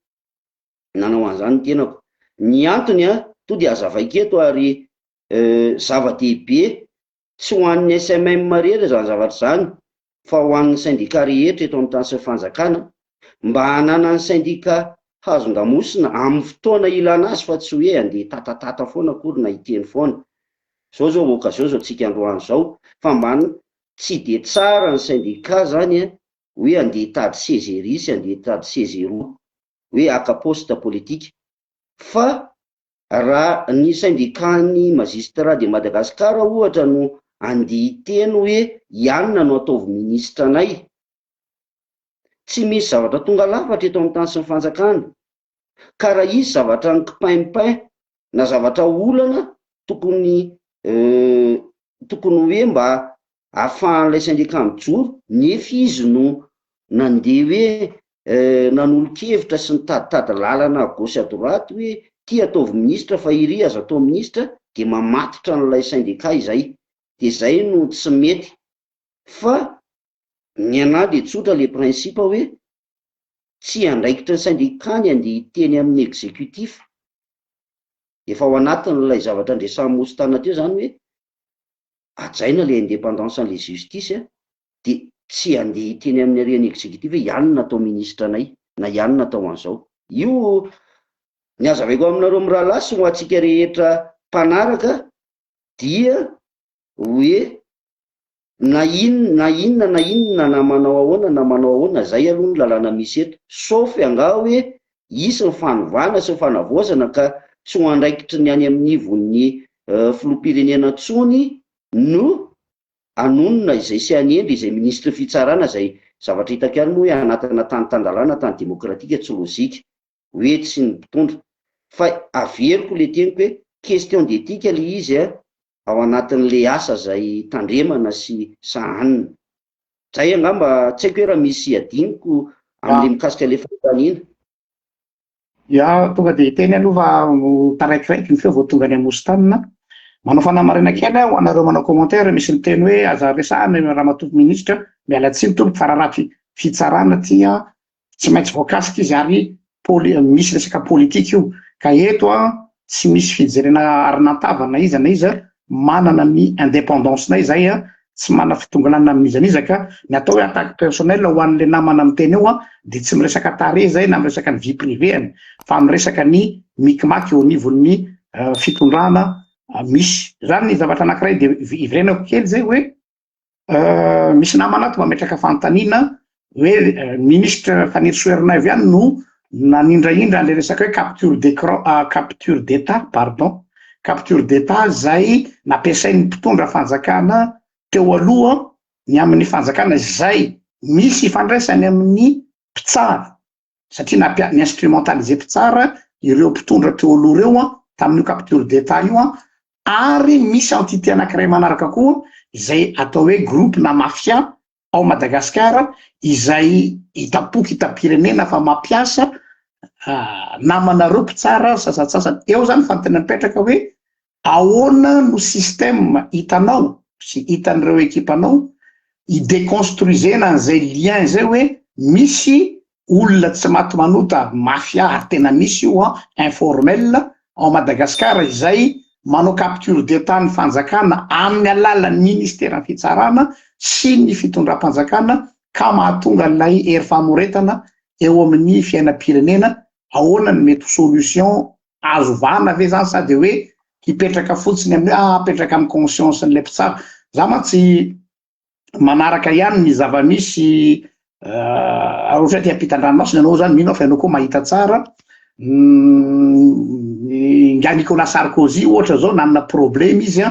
nanao an'izany ny tenako. Ny antony to dia azavaiketo ary zava-dehibe tsy ho an'ny SMM rehetra zany zavatra zany fa ho an'ny syndicat rehetra eto amin'ny tany sy ny fanjakana, mba hanana ny syndicat hazon-damosina amin'ny fotoana ilana azy fa tsy hoe andeha tatatata foana akory na hiteny foana. Zao occasion zao tsika androany zao fa mba tsy dia tsara ny syndicat zany hoe andeha hitady CGR sy andeha hitady CGR hoe aka poste politika. Fa raha ny syndicat-ny magistrat de Madagasikara ohatra no andeha hiteny hoe ianona no ataovy ministra anay, tsy misy zavatra tonga lafatra eto amin'ny tany sy ny fanjakana. Ka raha izy zavatra ny kipaimpai na zavatra olana tokony hoe mba ahafahan'ilay syndicat mijoro, nefa izy no nandeha hoe nanolo-kevitra sy nitaditady lalana à gauche à droite hoe ty ataovy ministra fa iry aza atao ministra, dia mamatotra n'ilay syndicat izay. Dia zay no tsy mety. Fa ny anahy dia tsotra le principe hoe tsy andraikitra ny syndicat ny andeha hiteny amin'ny exécutif. Efa ao anatin'ilay zavatra andresan'ny Mostana teo zany hoe ajaina le indépendance an'le justice dia tsy andeha hiteny amin'ny reny exécutif hoe ianona atao ministra anay na ianona atao an'izao. Io ny azavaiko aminareo amin'ny rahalahy sy ho antsika rehetra mpanaraka dia hoe na inona na manao ahoana na manao ahoana, zay aloha ny lalàna misy eto. Sauf anga hoe isy ny fanovana sy ny fanavoazana ka tsy ho andraikitry ny any amin'ny ivon'ny filoham-pirenena ntsony no anonona izay sy anendry izay ministra fitsarana. Zay zavatra hitako ihany moa hoe anatina tany-tandalàna tany demokratika tsy lozika hoe tsy ny mpitondra. Fa averiko le teniko hoe question d'éthique le izy ao anatin'le asa zay tandremana sy sahanina. Zay angamba tsy haiko hoe raha misy adiniko amin'le mikasika le fanontaniana. Tonga dia teny aloha fa taraikiraiky ny feo vao tonga any Mostana manao fanamarina kely ho anareo manao commentaire misy miteny hoe aza resahana raha matoky minisitra miala tsiny tompo fa raha fitsarana tia tsy maintsy voakasika izy ary misy resaka politika io ka eto tsy misy fijerena arinantavana iza na iza manana ny indépendance-nay zay tsy mana fitonganana amin'izanizaka ny atao hoe attaque personnel ho an'le namana miteny eo dia tsy miresaka tare zay na miresaka ny vie privéany fa miresaka ny mikimaky eo anivon'ny fitondrana misy zany ny zavatra anankiray dia ivrenako kely zay hoe misy namana ato mametraka fanontaniana hoe ministre Fanirisoerina avy ihany no nanindraindra le resaka hoe capture d'état capture d'état zay nampiasain'ny mpitondra fanjakana teo aloha ny amin'ny fanjakana zay misy ifandraisany amin'ny mpitsara satria ny instrumentaliser mpitsara ireo mpitondra teo aloha ireo tamin'io capture d'état io ary misy entité anankiray manaraka koa izay atao hoe groupe na mafia ao Madagasikara izay hitapoky hitam-pirenena fa mampiasa namanareo mpitsara sasatsasany eo zany fanontaniana mipetraka hoe ahoana no système hitanao sy hitan'ireo ekipanao ideconstruisena an'izay lien zay hoe misy olona tsy maty manota mafia ary tena misy io informel ao Madagasikara izay manao capture d'état ny fanjakana amin'ny alalan'ny ministère fitsarana sy ny fitondram-panjakana ka mahatonga ilay hery famoretana eo amin'ny fiainam-pirenena ahoana ny mety solution azo vana ve zany sady hoe hipetraka fotsiny amin'ny apetraka amin'ny conscience n'ilay mpitsara za mantsy manaraka ihany ny zava-misy ohatra ty ampitan-dranomasina ianao zany mino fa ianao koa mahita tsara nga Nicolas Sarkozy ohatra zao nanana problème izy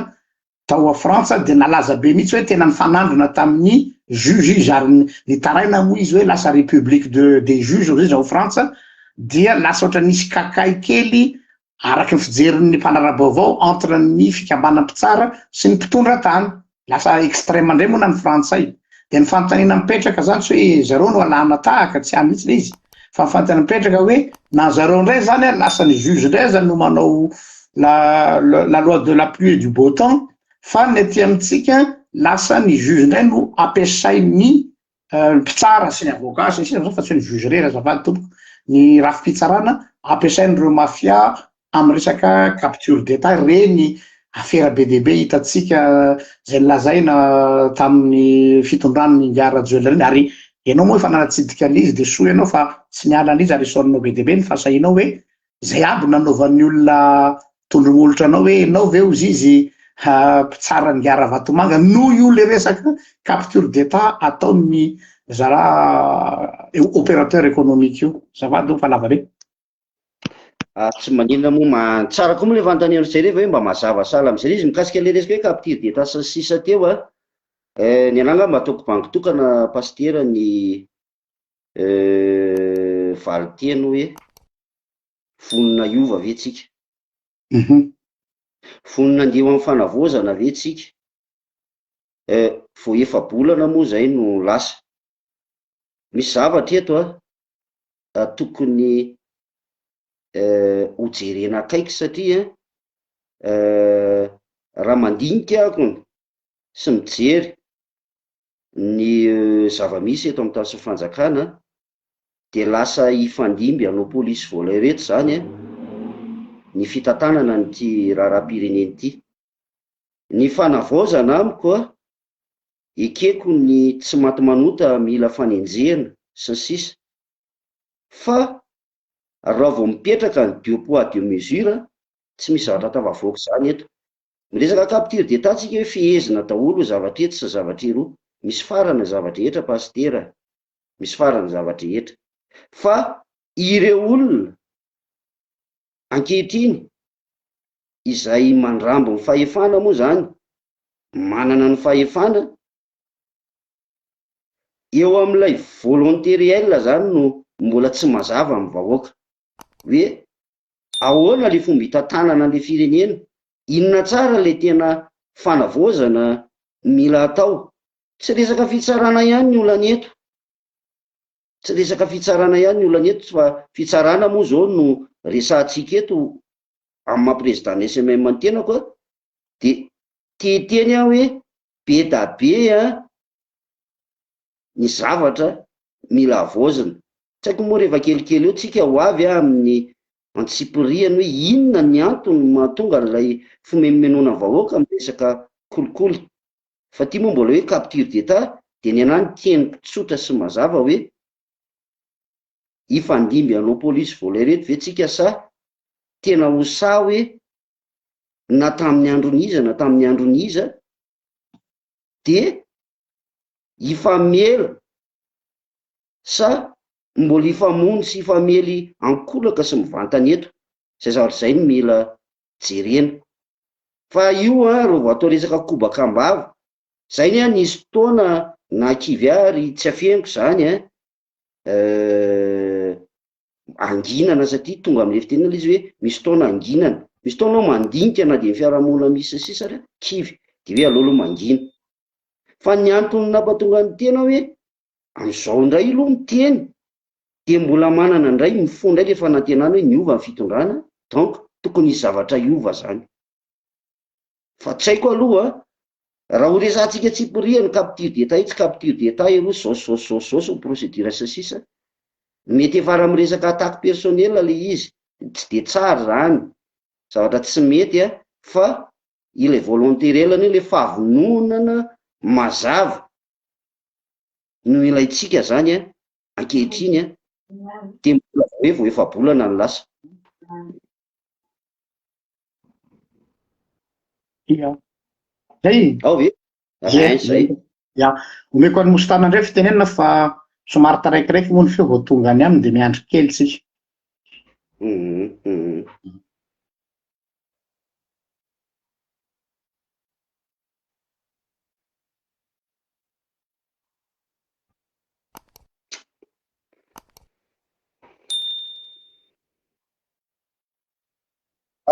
tao a Frantsa dia nalaza be mihitsy hoe tena ny fanandrona tamin'ny juge izy ary ny taraina moa izy hoe lasa république des juges zay ao Frantsa dia lasa ohatra nisy kakay kely araky ny fijerin'ny mpanarabaovao entre ny fikambanam-pitsara sy ny mpitondra tany lasa extrême indray moa na ny frantsay dia ny fanontaniana mipetraka zany tsy hoe zareo no alana tahaka tsy any mihitsy le izy fa ny fanontaniana mipetraka hoe na zareo indray zany lasa ny juge indray zany no manao la loi de la pluie et du beau temps fa ny aty amintsika lasa ny juge indray no ampiasain'ny mpitsara sy ny avocat sy ny fa tsy ny juge rery azafady tompoko ny rafi-pitsarana ampiasain'ireo mafia amin'ny resaka capture d'état reny affaire be dia be hitatsika zay lazaina tamin'ny fitondrany Ngara Rajoelina reny ary ianao moa efa nanatsidika an'izy dia soa ianao fa tsy niala an'izy ary isorinao be dia be ny fahasahinao hoe zay aby nanaovan'ny olona tondromolotra anao hoe ianao ve ozy izy mpitsara Ngara Vatomanga noho io le resaka capture d'état ataon'ny zara opérateur économique io zafady ho fa lava be tsy maninona moa tsara koa moa le fanontaniana zay rehefa hoe mba mazava sala amin'izay izy mikasika le resaka hoe capture d'état sy sisa teo ny ananga mba ataoko banky tokana pastera ny valiteny hoe fonina iova ve tsika fonina andeho amin'ny fanavozana ve tsika vo efa-bolana moa zay no lasa misy zavatra eto tokony hojerena akaiky satria raha mandinika ako sy mijery ny zava-misy eto amin'ny tany sy fanjakana dia lasa hifandimby hanao polisy vola reto zany ny fitantanana nyty raharam-pireneny ity ny fanavaozana amiko ekeko ny tsy maty manota mila fanenjehana sy ny sisa fa raha vao mipetraka ny deux poids deux mesures tsy misy zavatra tafavoaka zany eto miresaka capture d'état tsika hoe fihezina daholo zavatra eto sy zavatra roa misy farana zavatra etra pastera misy farana zavatra etra fa ireo olona ankehitriny izay mandrambo ny fahefana moa zany manana ny fahefana eo amin'ilay volontériel zany no mbola tsy mazava amin'ny vahoaka hoe ahoana le fomba hitantanana le firenena inona tsara le tena fanavaozana mila atao tsy resaka fitsarana ihany ny olany eto tsy resaka fitsarana ihany ny olany eto fa fitsarana moa zao no resahantsika eto amin'ny maha-président ny SMM ny tenako de teteny aho hoe be da be ny zavatra mila avaozina. Tsy haiko moa rehefa kelikely eo tsika ho avy amin'ny antsipiriany hoe inona ny antony mahatonga n'ilay fomenomenona vahoaka miresaka kolikoly. Fa ty moa mbola hoe capture d'état de ny anahy ny teniko tsotra sy mazava hoe ifandimby anao polisy voalay reto ve tsika sa tena ho sa hoe na tamin'ny andron'iza na tamin'ny andron'iza de ifamela sa mbola ifamony sy ifamely ankolaka sy mivantana eto. Zay zavatra zay no mila jerena. Fa io raha vao atao resaka kobakambava zay ny nisy fotoana na kivy ary tsy afeniko zany anginana, satria tonga amin'ny fitenina izy hoe misy fotoana anginana, misy fotoana mandinika na de ny fiarahamonina misy sisa kivy de hoe aleo mangina. Fa ny antony nampatonga ny tena hoe am'izao indray aloha miteny de mbola manana indray mifondra rehefa nantenana hoe niova ny fitondrana, donc tokony hisy zavatra iova zany. Fa tsy haiko aloha raha ho resantsika tsipiriany capture d'état tsy capture d'état aloha zao procédure sisa mety efa raha miresaka attaque personnelle le izy tsy de tsara zany, zavatra tsy mety fa ilay volontarelany ilay fahavononana mazava no ilaitsika zany ankehitriny de mbola hoe vao efa-bolana ny lasa. Zay ao ve zay ya omeko any mositana indray fitenenana fa somary taraikiraiky moa ny feo vao tonga any aminy de miandry kely tsika.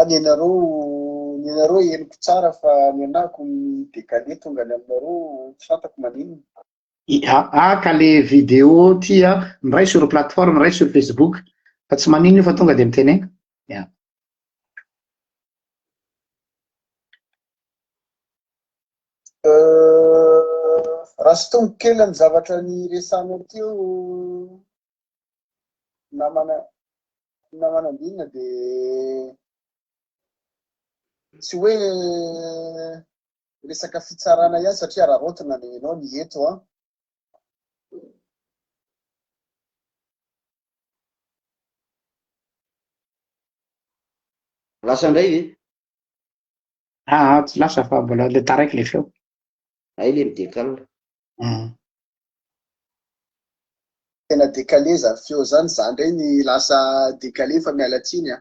Ny anareo henoko tsara fa ny anako ny dekale tonga ny aminareo tsy fantako maninona. Ka le vidéo ty miray sur plateforme miray sur Facebook fa tsy maninona fa tonga de mitenena. Raha sy tombo kely ny zavatra ny resanao teo namanambinina de tsy hoe resaka fitsarana ihany satria raha rotona ny anao ny eto lasa indray ve? Tsy lasa fa mbola le taraiky le feo. Ay le midécale. Tena décalé zany feo zany ndray ny lasa décalé fa mialatsiny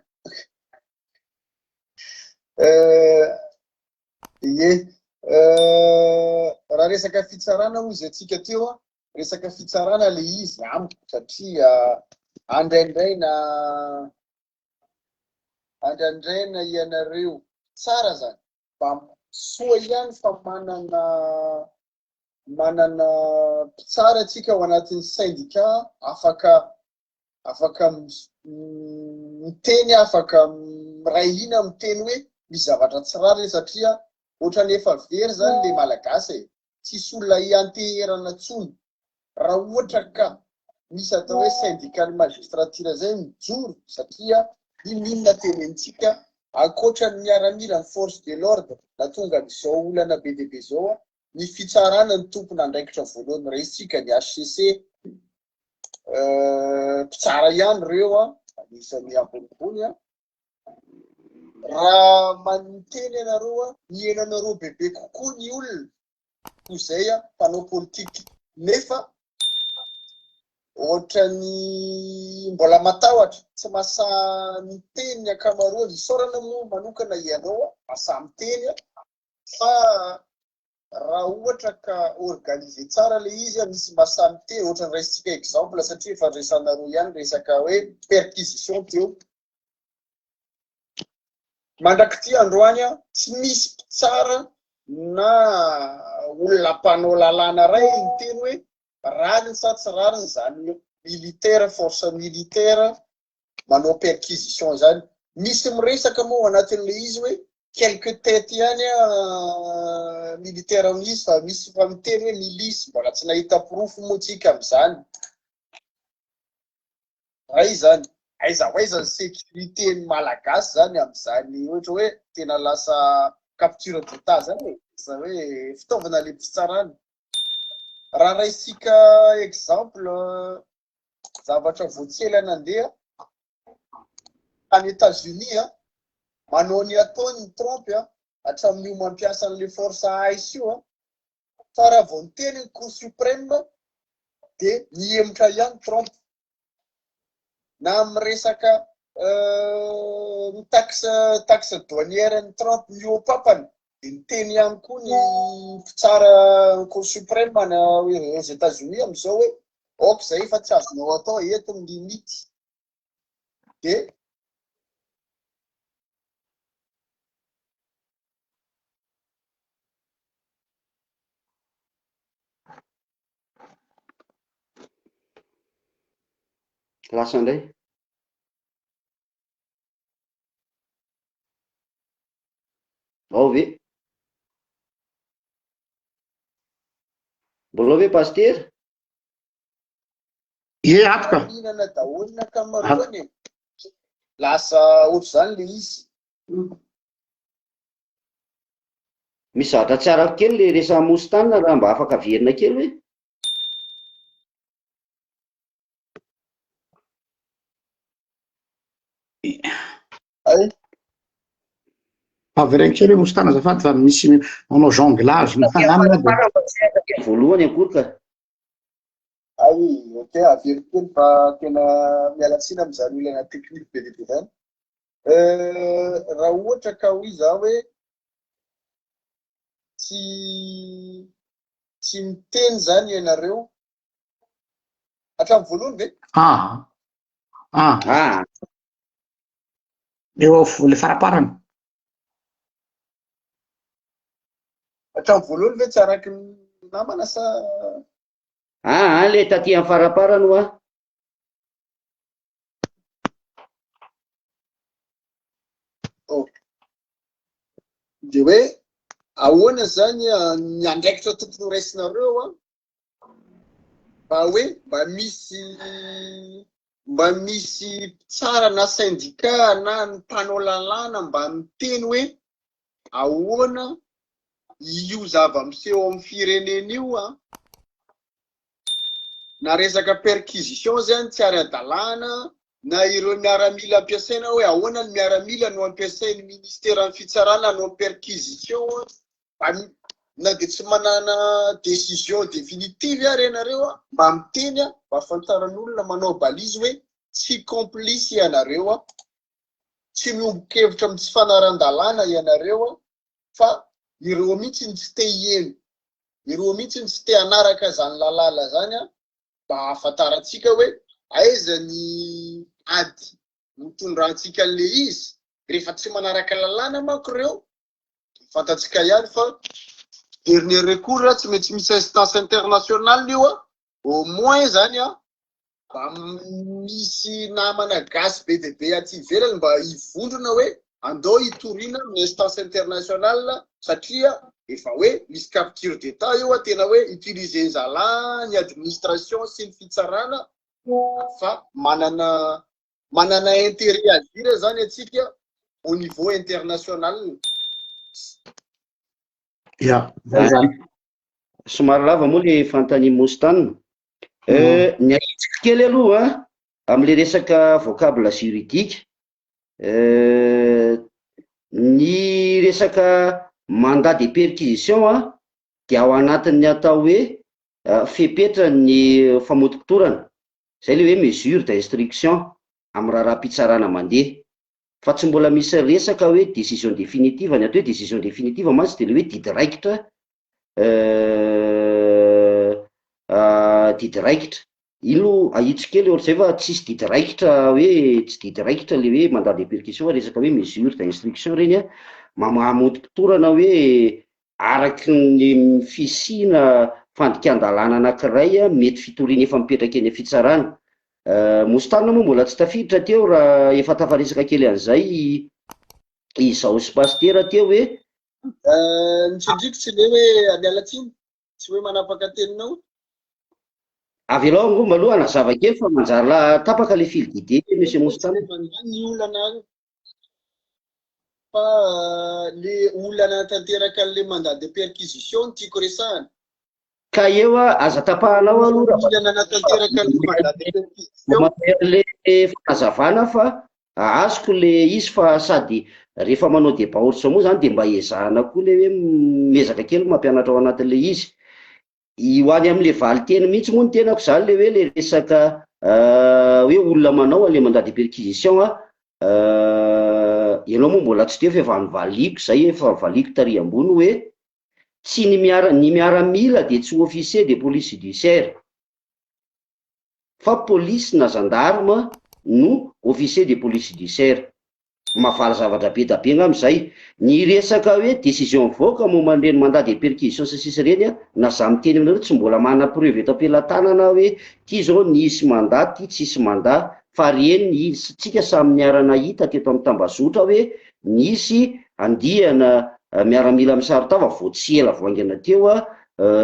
raha resaka fitsarana moa zay atsika teo resaka fitsarana le izy amiko satria andraindraina ianareo tsara zany mba soa ihany fa manana mpitsara atsika ao anatin'ny syndicat afaka miteny afaka mirahina miteny hoe misy zavatra tsy rary satria ohatra nefa very zany le malagasy tsisy olona ianteherana tsony raha ohatra ka misy atao hoe syndicat ny magistrature zay mijoro satria inona tenentsika ankoatra ny miaramila ny force de l'ordre na tonga am'izao olana be deabe zao ny fitsarana ny tompony andraikitra voalohany raisitsika ny HCC mpitsara ihany reo anisan'ny ambonimbony raha manoteny ianareo nienanareo bebe kokoa ny olona toy zay mpanao politika nefa ohatra ny mbola matahotra tsy mahasahy miteny ny akamaroany isaorana moa manokana ianao mahasahy miteny fa raha ohatra ka organise tsara le izy misy mahasahy miteny ohatra ny raisitsika exemple satria efa resanareo ihany resaka hoe perquisition teo mandraky ty androany tsy misy mpitsara na olona mpanao lalàna ray miteny hoe rariny sa tsy rariny zany militaire force militaire manao perquisition zany misy miresaka moa anatin'le izy hoe quelques têtes ihany militaire misy fa misy fa miteny hoe milisy mbola tsy nahita porofo moa tsika amin'izany. Ay zany aiza ho aiza ny sécurité malagasy zany amin'izany ohatra hoe tena lasa capture d'état zany hoe fitaovana le fitsarana. Raha raisika exemple zavatra voatsela nandeha any États-Unis manao ny ataony Trump hatramin'io mampiasa an'le force AIS io fa raha vao niteny ny Cour suprême dia niemotra ihany Trump na amin'ny resaka taxe douanière ny Trump mihoapapany dia niteny ihany koa ny mpitsara ny Cour suprême aux États-Unis amin'izao hoe ok zay fa tsy azonao atao eto ny limity. Dia lasa indray ao ve mbola ve paster apoka inana daholo kamaroany lasa ohatr' zany le izy. misy zavatra tsy arako kely le resa mostanina raha mba afaka verina kely hoe ay avereny kely mostana azafady fa misy manao jonglage namina dia voalohany akory ka ay ok avery kely fa tena mialatsina amin'izany olana teknika be dia be zany. Raha ohatra ka hoy za hoe tsy miteny zany ianareo hatramin'ny voalohany ve eo le faraparany hatramin'ny voalohany ve tsy araky ny namana sa le taty amin'ny faraparany hoa dia hoe ahoana zany ny andraikitra tokony raisinareo mba hoe mba misy mpitsara na syndicat na ny mpanao lalàna mba miteny hoe ahoana io zava-miseho amin'ny firenena io na resaka perquisition zany tsy ara-dalàna na ireo miaramila ampiasaina hoe ahoana ny miaramila no ampiasain'ny ministera ny fitsarana no perquisition na dia tsy manana décision définitive ary ianareo mba miteny mba afantaran'olona manao balizy hoe tsy complice ianareo tsy miombon-kevitra amin'ny tsy fanaran-dalàna ianareo fa ireo mihitsy ny tsy te hieny, ireo mihitsy ny tsy te hanaraka zany lalàna zany mba ahafantarantsika hoe aiza ny ady mitondrantsika an'le izy rehefa tsy manaraka lalàna manko ireo fantatsika ihany fa dernier recours tsy maintsy misy instance internationale io au moins zany mba misy namana gasy be dia be aty ivelany mba hivondrona hoe andao hitoriana amin'ny instance internationale satria efa hoe misy capture d'état io tena hoe utiliser zala ny administration sy ny fitsarana fa manana intérêt agir zany atsika au niveau international. somary lava moa le fanontaniana mostanina ny ahitsika kely aloha amin'le resaka vocable juridique ny resaka mandat de perquisition dia ao anatin'ny atao hoe fepetra ny famotokitorana zay le hoe mesure d'instruction amin'ny raharaham-pitsarana mandeha fa tsy mbola misy resaka hoe décision définitive ny atao hoe décision définitive mantsy dia le hoe didiraikitra didiraikitra ino ahitsika kely ohatra zay fa tsisy didiraikitra hoe tsy didiraikitra le hoe mandat de perquisition resaka hoe mesure d'instruction reny mamotokitorana hoe araky ny fisina fandikan-dalàna anankiray mety fitoriana efa mipetraka eny fitsarana. Mostanina moa mbola tsy tafiditra teo raha efa tafaresaka kely an'izay izao sy pastera tia hoe nitsindriky tsy le hoe anialatsiny tsy hoe manapaka teninao avy alao angomba aloha anazavakely fa manjary tapaka le fil guide monsieur Mostana. ny olana fa le olana tanteraka an'le mandat de perquisition tiako resahana ka eo aza tapahanao aloha olana natanteraka an'le mandat de perquisition le fanazavana fa azoko le izy fa sady rehefa manao débat ohatr'izao moa zany de mba ezahana koa le hoe mezaka kely mampianatra ao anatin'le izy ho any amin'le valiteny mihitsy moa ny tenako zany le hoe le resaka hoe olona manao an'le mandat de perquisition ianao moa mbola tsy teo fa efa nivaliko zay efa nivaliko tary ambony hoe tsy ny miaramila de tsy officier de police judiciaire fa polisy na gendarme no officier de police judiciaire mahafaly zavatra be da be ngam'izay ny resaka hoe décision mivoaka momban'ireny mandat de perquisition sy sisa reny na za miteny aminareo tsy mbola mana preuve eto am-pelantanana hoe ty zao nisy mandat ty tsisy mandat fa reny tsika samy niarana hita teto amin'ny tambazotra hoe nisy andiana miaramila misarotava vao tsy ela voangana teo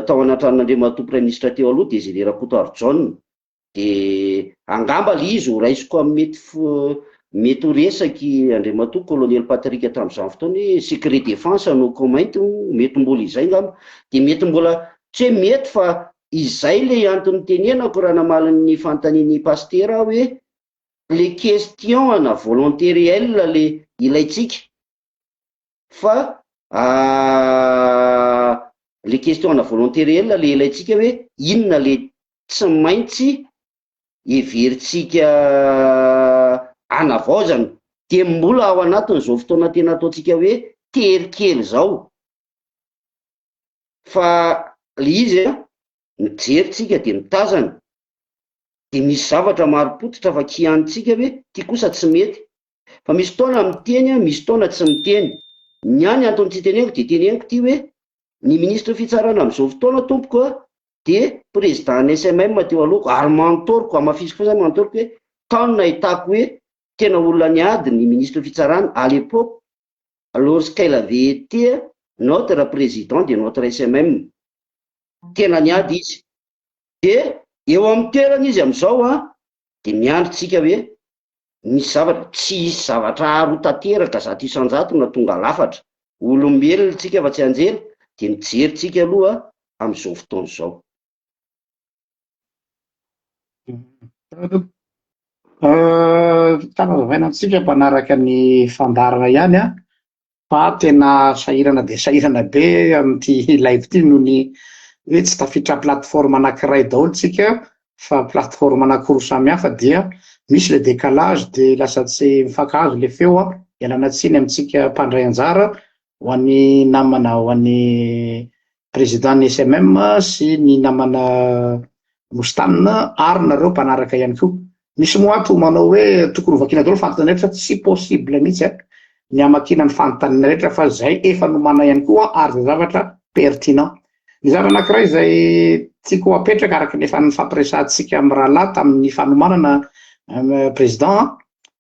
tao anatran'Andriamatoa prime ministre teo aloha Désiré Rakotoary John de angamba le izy ho raisiko amin'ny mety ho resaky Andriamatoa colonel Patrick hatramin'izany fotoana hoe secret défense no comment mety mbola izay ngamba de mety mbola tsy hoe mety fa izay le antony tenenako raha namalin'ny fanontaniany Pasteur hoe les questions na volonté réelle le ilaitsika fa les questions na volonté réelle le ilaitsika hoe inona le tsy maintsy heveritsika anavaozana de mbola ao anatin'izao fotoana tena ataontsika hoe terikely zao fa le izy mijeritsika de mitazana de misy zavatra marim-potitra fa kianitsika hoe ty kosa tsy mety fa misy fotoana miteny misy fotoana tsy miteny ny any antony tsy teneniko de teneniko ty hoe ny ministre fitsarana amin'izao fotoana tompoko de président ny SMM teo alohako ary mantoroko amafisiko fa zany mantoroko hoe taona nahitako hoe tena olona niady ny ministre fitsarana à l'époque lorsqu'il avait été notre président de notre SMM tena niady izy de eo amin'ny toerana izy amin'izao de miandritsika hoe misy zavatra tsisy zavatra aro tanteraka zato isan-jato na tonga lafatra olombelona tsika fa tsy anjely de mijeritsika aloha amin'izao fotoana izao. Tanazavainantsika mpanaraka ny fandarana ihany fa tena sahirana de sahirana be amin'ity live ity noho ny hoe tsy tafiditra plateforme anankiray daholo tsika fa plateforme anankiroa samihafa dia misy le décalage de lasa tsy mifankahazo le feo ialana tsiny amintsika mpandray anjara ho an'ny namana ho an'ny président ny SMM sy ny namana Mostana ary nareo mpanaraka ihany koa. Misy moa to manao hoe tokony vakiana daholo fanontaniana rehetra tsy possible mihitsy ny amakina ny fanontaniana rehetra fa zay efa nomana ihany koa ary zay zavatra pertinent. Ny zavatra anankiray zay tiako apetraka araka ny efa nifampiresahantsika amin'ny rahalahy tamin'ny fanomanana président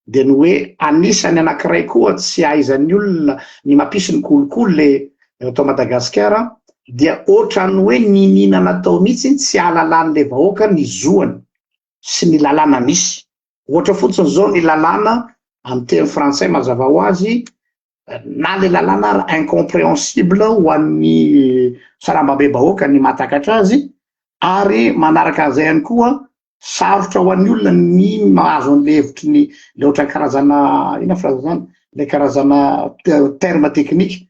de ny hoe anisany anankiray koa tsy ahaizan'ny olona ny mampisy ny kolokolo le eto Madagasikara dia ohatrany hoe ny ninana tao mihitsy tsy ahalalàn'le vahoaka ny zoany sy ny lalàna misy ohatra fotsiny zao ny lalàna amin'ny teny frantsay mazava ho azy na le lalàna incompréhensible ho an'ny sarambabé vahoaka ny mahatakatra azy ary manaraka an'izay ihany koa sarotra ho an'ny olona ny mahazo an'le hevitry ny le ohatra karazana ina fraza zany le karazana terme technique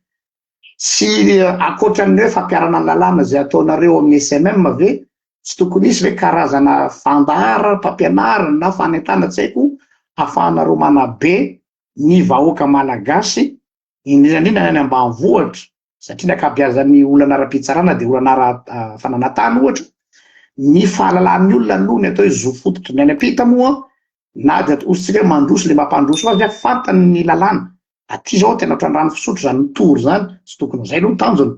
sy akoatran'ny hoe fampiarana ny lalàna zay ataonareo amin'ny SMM ve tsy tokony isy hoe karazana fandahara mpampianarana na fanentana tsy haiko ahafahanareo manabe ny vahoaka malagasy indrindrandrindra ny ambanivohitra satria ny akabeazan'ny olana ara-pitsarana de olana ara-fananantany ohatra ny fahalalan'ny olona aloha ny atao hoe zo fototry ny any ampita moa na de ositsika hoe mandroso le mampandroso azy fantany ny lalàna aty zao tena ohatran'ny rano fisotro zany mitory zany tsy tokony zay aloha ny tanjony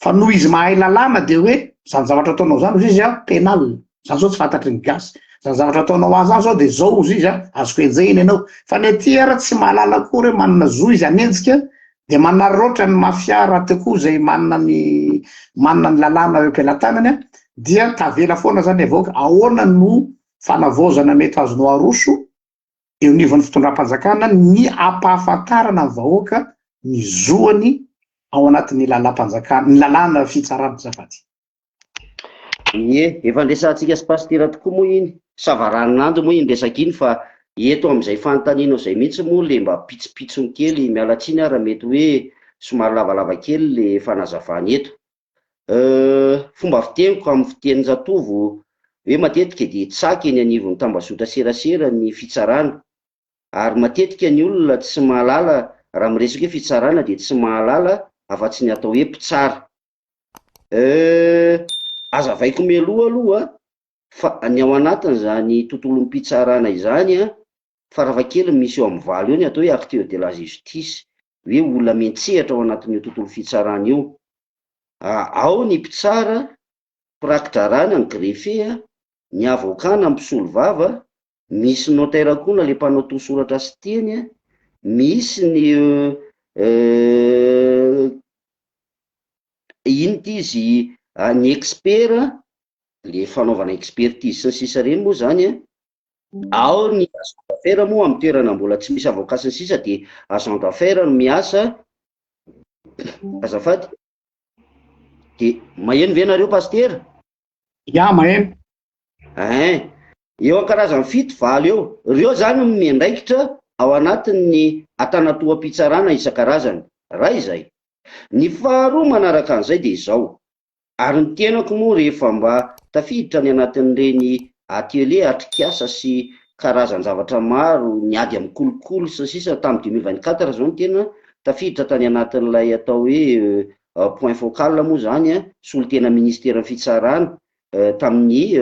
fa noho izy mahay lalàna de hoe zany zavatra ataonao zany izy pénal Za zao tsy fantatry ny gasy. Zany zavatra ataonao azy azy zao dia zao izy izy azoko enjehiny ianao. Fa ny aty ara tsy mahalala akory hoe manana zo izy hanenjika dia manary loatra ny mafia raha tokoa izay manana ny lalàna eo am-pelantanany dia tavela foana zany avoaka ahoana no fanavaozana mety azonao aroso eo nivon'ny fitondram-panjakana ny ampahafantarana ny vahoaka ny zoany ao anatin'ny lalam-panjakana, ny lalàna fitsarana zafady. Ie, efa nresantsika sy pastera tokoa moa iny, savaran'ando moa iny resaka iny fa eto amin'izay fanontaniana izay mihitsy moa le mba pitsopitsony kely mialatsiny raha mety hoe somary lavalava kely le fanazavany eto. Fomba fiteniko amin'ny fitenin-jatovo hoe matetika dia tsaky eny anivon'ny tambazotra serasera ny fitsarana, ary matetika ny olona tsy mahalala raha miresaka hoe fitsarana dia tsy mahalala afa-tsy ny atao hoe mpitsara. Azavaiko mialoha aloha fa ny ao anatin'izany tontolom-pitsarana izany fa raha kely misy eo amin'ny valo eo ny atao hoe acteur de la justice, hoe olona mentsehatra ao anatin'io tontolo fitsarana io. Ao ny mpitsara, prakitra rana, ny greffe, ny avokana, ny mpisolo vava, misy notaire koa na le mpanao tosoratra sy teny, misy ny ino ty izy ny expert, le fanaovana expertise sy ny sisa reny moa zany. Ao ny agent d'affaires moa amin'ny toerana mbola tsy misy avoka sy ny sisa dia agent d'affaires no miasa. Azafady dia maheno ve nareo pastera? Ya, maheno. Eo an-karazany fito valo eo, ireo zany miandraikitra ao anatin'ny antanatoam-pitsarana isan-karazany. Raha izay ny faharoa manaraka an'izay dia izao, ary ny tenako moa rehefa mba tafiditra ny anatin'ireny atelier atrikasa sy karazan-javatra maro niady amin'ny kolokolo sy sisa tamin'ny 2024 zao ny tena tafiditra tany anatin'ilay atao hoe point focal moa zany solon-tena ministera fitsarana tamin'ny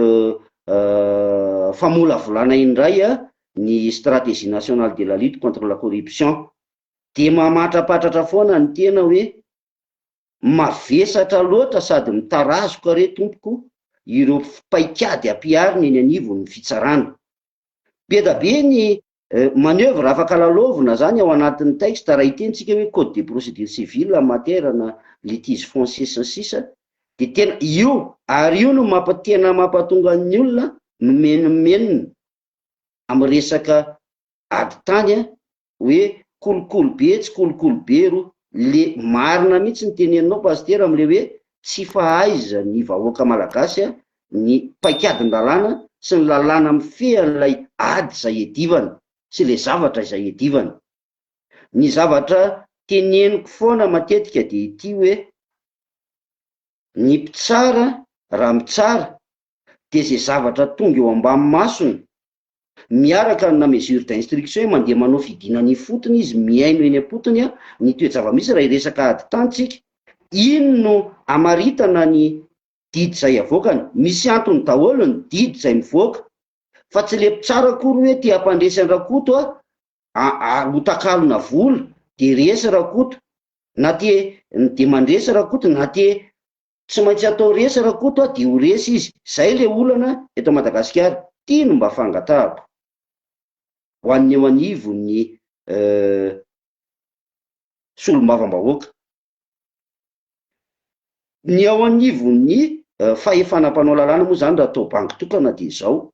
famolavolana indray ny stratégie nationale de la lutte contre la corruption. Dia mamatrapatratra foana ny tena hoe mavesatra loatra sady mitarazoka re tompoko ireo paikady ampiarina eny anivon'ny fitsarana. Be da be ny manœuvre afaka lalaovina zany ao anatin'ny texte raha hitentsika hoe code de procédure civile en matière na litige foncier sy ny sisa, dia tena io, ary io no tena mampatonga ny olona nomenina amin'ny resaka ady tany hoe kolokolo be tsy kolokolo be ro le marina mihitsy ny teneninao pastera amin'le hoe tsy fahaiza ny vahoaka malagasy ny paikadin-dalàna sy ny lalàna mifehan'ilay ady izay edivana sy le zavatra izay edivana. Ny zavatra teneniko foana matetika dia ity hoe ny mpitsara raha mitsara dia izay zavatra tonga eo ambany masony miaraka na mesure d'instruction mandeha manao fidina ny fotony izy miaino eny am-potony ny toe-java-misy raha hiresaka ady tantsika, ino no amaritana ny didy izay avoakany. Misy antony daholo ny didy izay mivoaka, fa tsy le mpitsara akory hoe tia hampandresy ny rakoto hotakalona vola dia resy rakoto, na dia mandresy rakoto, na dia tsy maintsy atao resy rakoto dia ho resy izy. Zay le olana eto Madagasikara. Ty no mba fangatahako ho an'ny eo anivon'ny solombavam-bahoaka. Ny ao anivon'ny fahefanam-panao lalàna moa zany raha atao banky tokana dia izao,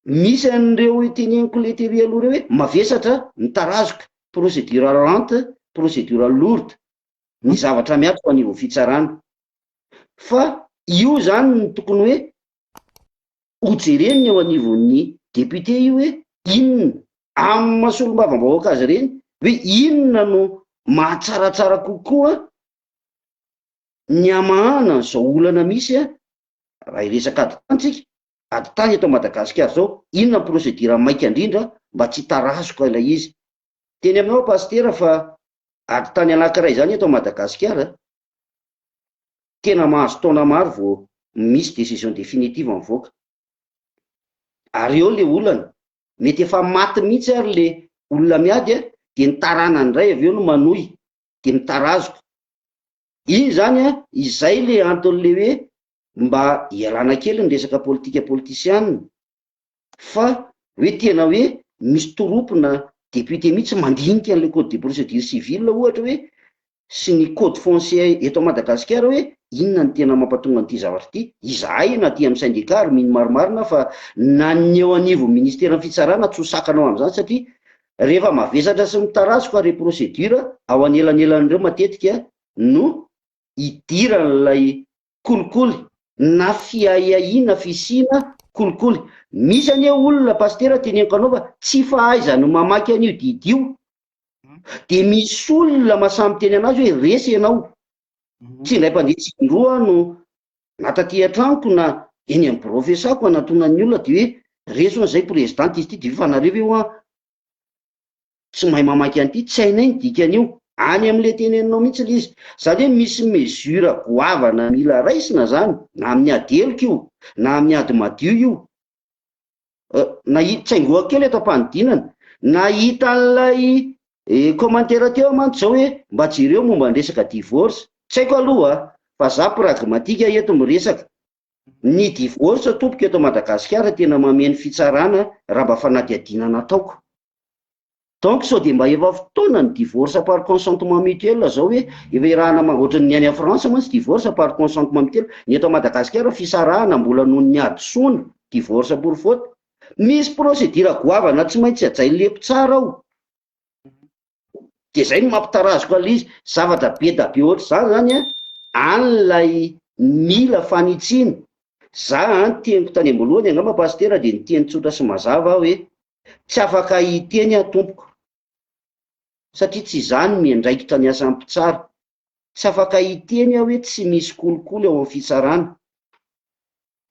misy an'ireo teneniko le tery aloha reo hoe mavesatra, mitarazoka, procédure lente, procédure lourde, ny zavatra miato ho anivon'ny fitsarana. Fa io zany ny tokony hoe hojereny eo anivon'ny député io hoe inona amin'ny mahasolombavam-bahoaka azy ireny, hoe inona no mahatsaratsara kokoa ny amahana n'izao olana misy raha hiresaka ady tantsika, ady tany eto Madagasikara zao, inona procédure maika indrindra mba tsy tarazoka ilay izy. Teny aminao pastera fa ady tany anankiray zany eto Madagasikara tena mahazo taona maro vao misy décision définitive mivoaka, ary eo le olana mety efa maty mihitsy ary le olona miady dia nitarana indray avy eo no manohy dia mitarazoka. Iny zany izay le anton'le hoe mba hialana kely ny resaka politika politisianina, fa hoe tena hoe misy toropona député mihitsy mandinika an'ilay code de procédure civile ohatra hoe sy ny code foncier eto Madagasikara hoe inona ny tena mampatonga an'ity zavatra ity. Izahay na ty amin'ny syndicat ary mino marimarina fa na ny eo anivo ministera fitsarana tsy ho sakanao amin'izany, satria rehefa mavesatra sy mitarazo ka re procédure ao anelanelan'ireo matetika no idiran'ilay kolikoly na fiahiahina fisina kolikoly. Misy anie olona pastera teneniko anao fa tsy fahaizany mamaky an'io didio, de misy olona mahasamby teny anazy hoe resy ianao, tsy indray mpandeha tsindroa no nataty an-tranoko na eny amin'ny profesako anatonan'ny olona de hoe resy zay présidente izy ity, de fanareo eo tsy mahay mamaky an'ity, tsy hainay ny dikan'io, any amin'le teneninao mihitsy le izy. Zany hoe misy mesura goavana mila raisina zany, na amin'ny ady heloka io na amin'ny ady madio io. Tsaingoha kely eto ampanidinana, nahita an'ilay commentaire teo mantsy zao hoe mba jereo momba ny resaka divorce. Tsy haiko aloha fa za pragmatika eto miresaka, ny divorce tompoko eto Madagasikara tena mameno fitsarana raha mba fanadihadina nataoko. Donc sao de mba efa fotoana ny divorce par consentement mutuel zao hoe efa irahana ohatran'ny ny any France mantsy divorce par consentement mutuel, ny eto Madagasikara fisarahana mbola noho ny adisoana divorce pour faute. Misy procédure goavana tsy maintsy ajay lepo tsara ao, de zay no mampitarazoko an'izy zavatra be da be ohatr' zany zany an'lay mila fanitsina. Za teniko tany ambolohany angamba pastera de ny teny tsotra sy mazava hoe tsy afaka hiteny tompoko, satria tsy zany miandraikitra ny asan'ny mpitsara, tsy afaka hiteny hoe tsy misy kolikoly ao amin'ny fitsarana.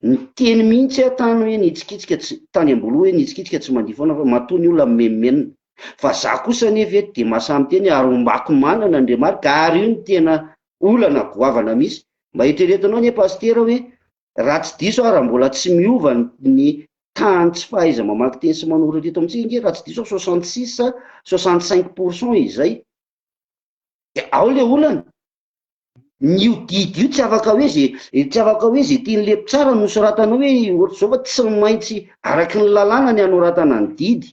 Ny teny mihitsy tany hoe nitsikitsika tany amboloha hoe nitsikitsika tsy mandihy foana fa matoa ny olona memenina. Fa za kosa nefa de mahasamby teny arombako manana Andriamarika ary io ny tena olana goavana misy. Mba hitreretinao ny pastera hoe raha tsy diso raha mbola tsy miova ny tany tsy fahaiza mamaky teny sy manoratra eto amintsika nge raha tsy diso 66 65% izay. Ao le olana ny didy io tsy afaka hoe zay tian'le mpitsara no soratanao hoe ohatr' zao fa tsy maintsy araky ny lalàna ny anoratana ny didy.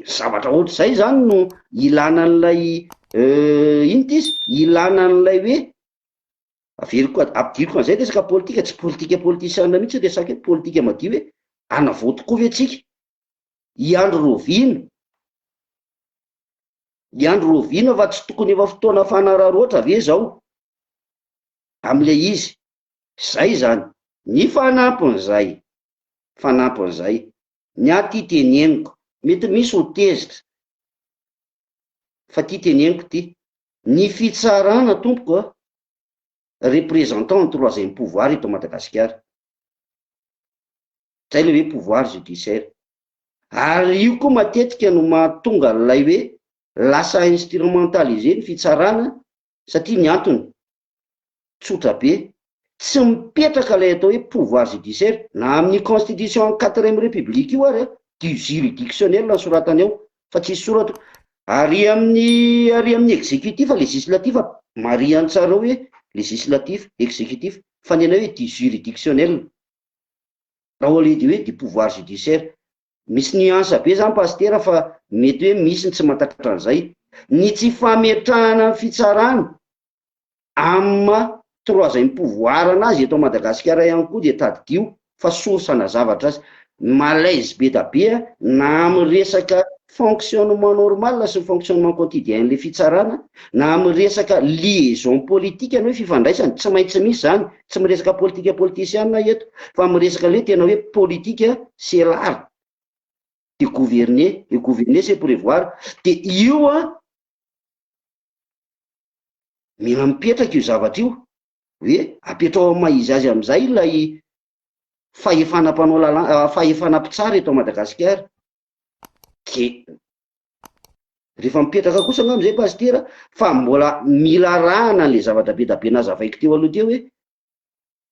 Zavatra ohatr'izay zany no ilana an'ilay ino ty izy, ilana an'ilay hoe averiko ampidiriko an'izay resaka politika, tsy politika politisiana mihitsy resaka hoe politika madio hoe anavoto ve tsika Iandro Roviana fa tsy tokony efa fotoana fanararoatra ve zao am'le izy. Zay zany ny fanampin'izay ny aty teneniko mety misy ho tezitra fa ty teneniko ty ny fitsarana tompoko représentant ny troisième pouvoir eto Madagasikara, zay le hoe pouvoir judiciaire. Ary io koa matetika no mahatonga n'ilay hoe lasa instrumentalisé ny fitsarana, satria ny antony tsotra be, tsy mipetraka ilay atao hoe pouvoir judiciaire na amin'ny constitution 4e république io ary du juridictionnel ny soratany ao fa tsisy soratra. Ary amin'ny exécutif législatif mariany tsara hoe législatif exécutif fa ny anay hoe du juridictionnel raha olidy hoe du pouvoir judiciaire. Misy nuance be zany pastera fa mety hoe misy ny tsy mahatakatra an'izay. Ny tsy fametrahana fitsarana amin'ny troisième pouvoir anazy eto Madagasikara ihany koa de tadidio fa sorsana zavatra azy. Malaise be da be na amin'ny resaka fonctionnement normal sy fonctionnement quotidien le fitsarana, na amin'ny resaka liaison politique ny hoe fifandraisana tsy maintsy misy zany, tsy miresaka politika politisiana eto fa miresaka le tena hoe politika c'est l'art de gouverner, et gouverner c'est prévoir. De io mila mipetraka io zavatra io hoe apetrao amin'ny maizy azy amin'izay ilay fahefana mpitsara eto Madagasikara. De rehefa mipetraka kosa angamba zay pastera fa mbola mila rahana le zavatra be da be nazavaiko teo aloha teo hoe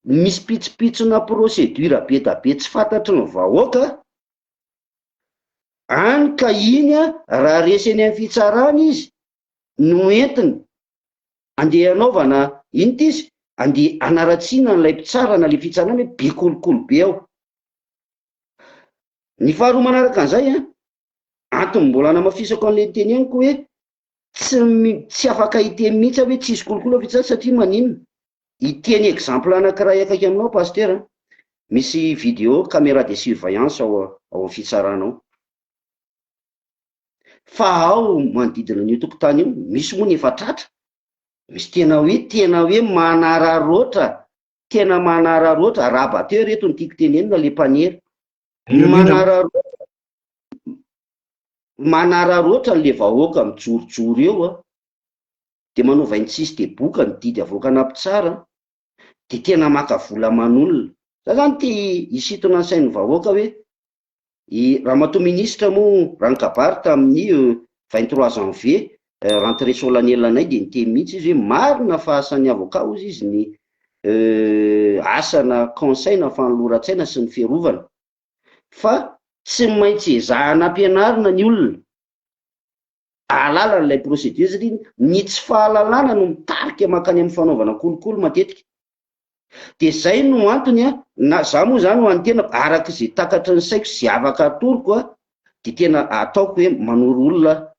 misy pitsopitsona procédure be da be tsy fantatry ny vahoaka any ka iny raha reseny amin'ny fitsarana izy no entiny andeha anaovana ino ty izy andeha anaratsiana n'ilay mpitsara na le fitsarana hoe be kolokolo be ao. Ny faharoa manaraka an'izay antony mbola namafisako an'le teneniko hoe tsy afaka hiteny mihitsy hoe tsisy kolokolo fitsara satria maninona hiteny exemple anankiray akaiky aminao pasteur, misy vidéo caméra de surveillance ao amin'ny fitsaranao. Fa ao manodidina an'io tokotany io misy moa ny efa tratra, misy tena hoe manararoatra, tena manararoatra, rabateur eto ny tiako tenenina le mpaniera, manararoatra n'le vahoaka mijorojoro eo de manova insiste de boka ny didy avoakana mpitsara, de tena maka vola aman'olona. Za zany ty hisintona ny sain'ny vahoaka hoe Ramatoa ministra moa Rankabary tamin'ny 23 janvier rentrée solennelle anay de niteny mihitsy izy hoe marina fa asan'ny avocat ozy izy ny asana conseil na fanoloran-tsaina sy ny fiarovana, fa tsy maintsy ezahana ampianarina ny olona ahalala n'ilay procédure satria ny tsy fahalalana no mitarika makany amin'ny fanaovana kolokolo matetika. De zay no antony na za moa zany ho an'ny tena araka izay takatry ny saiko sy afaka atoroko de tena ataoko hoe manoro olona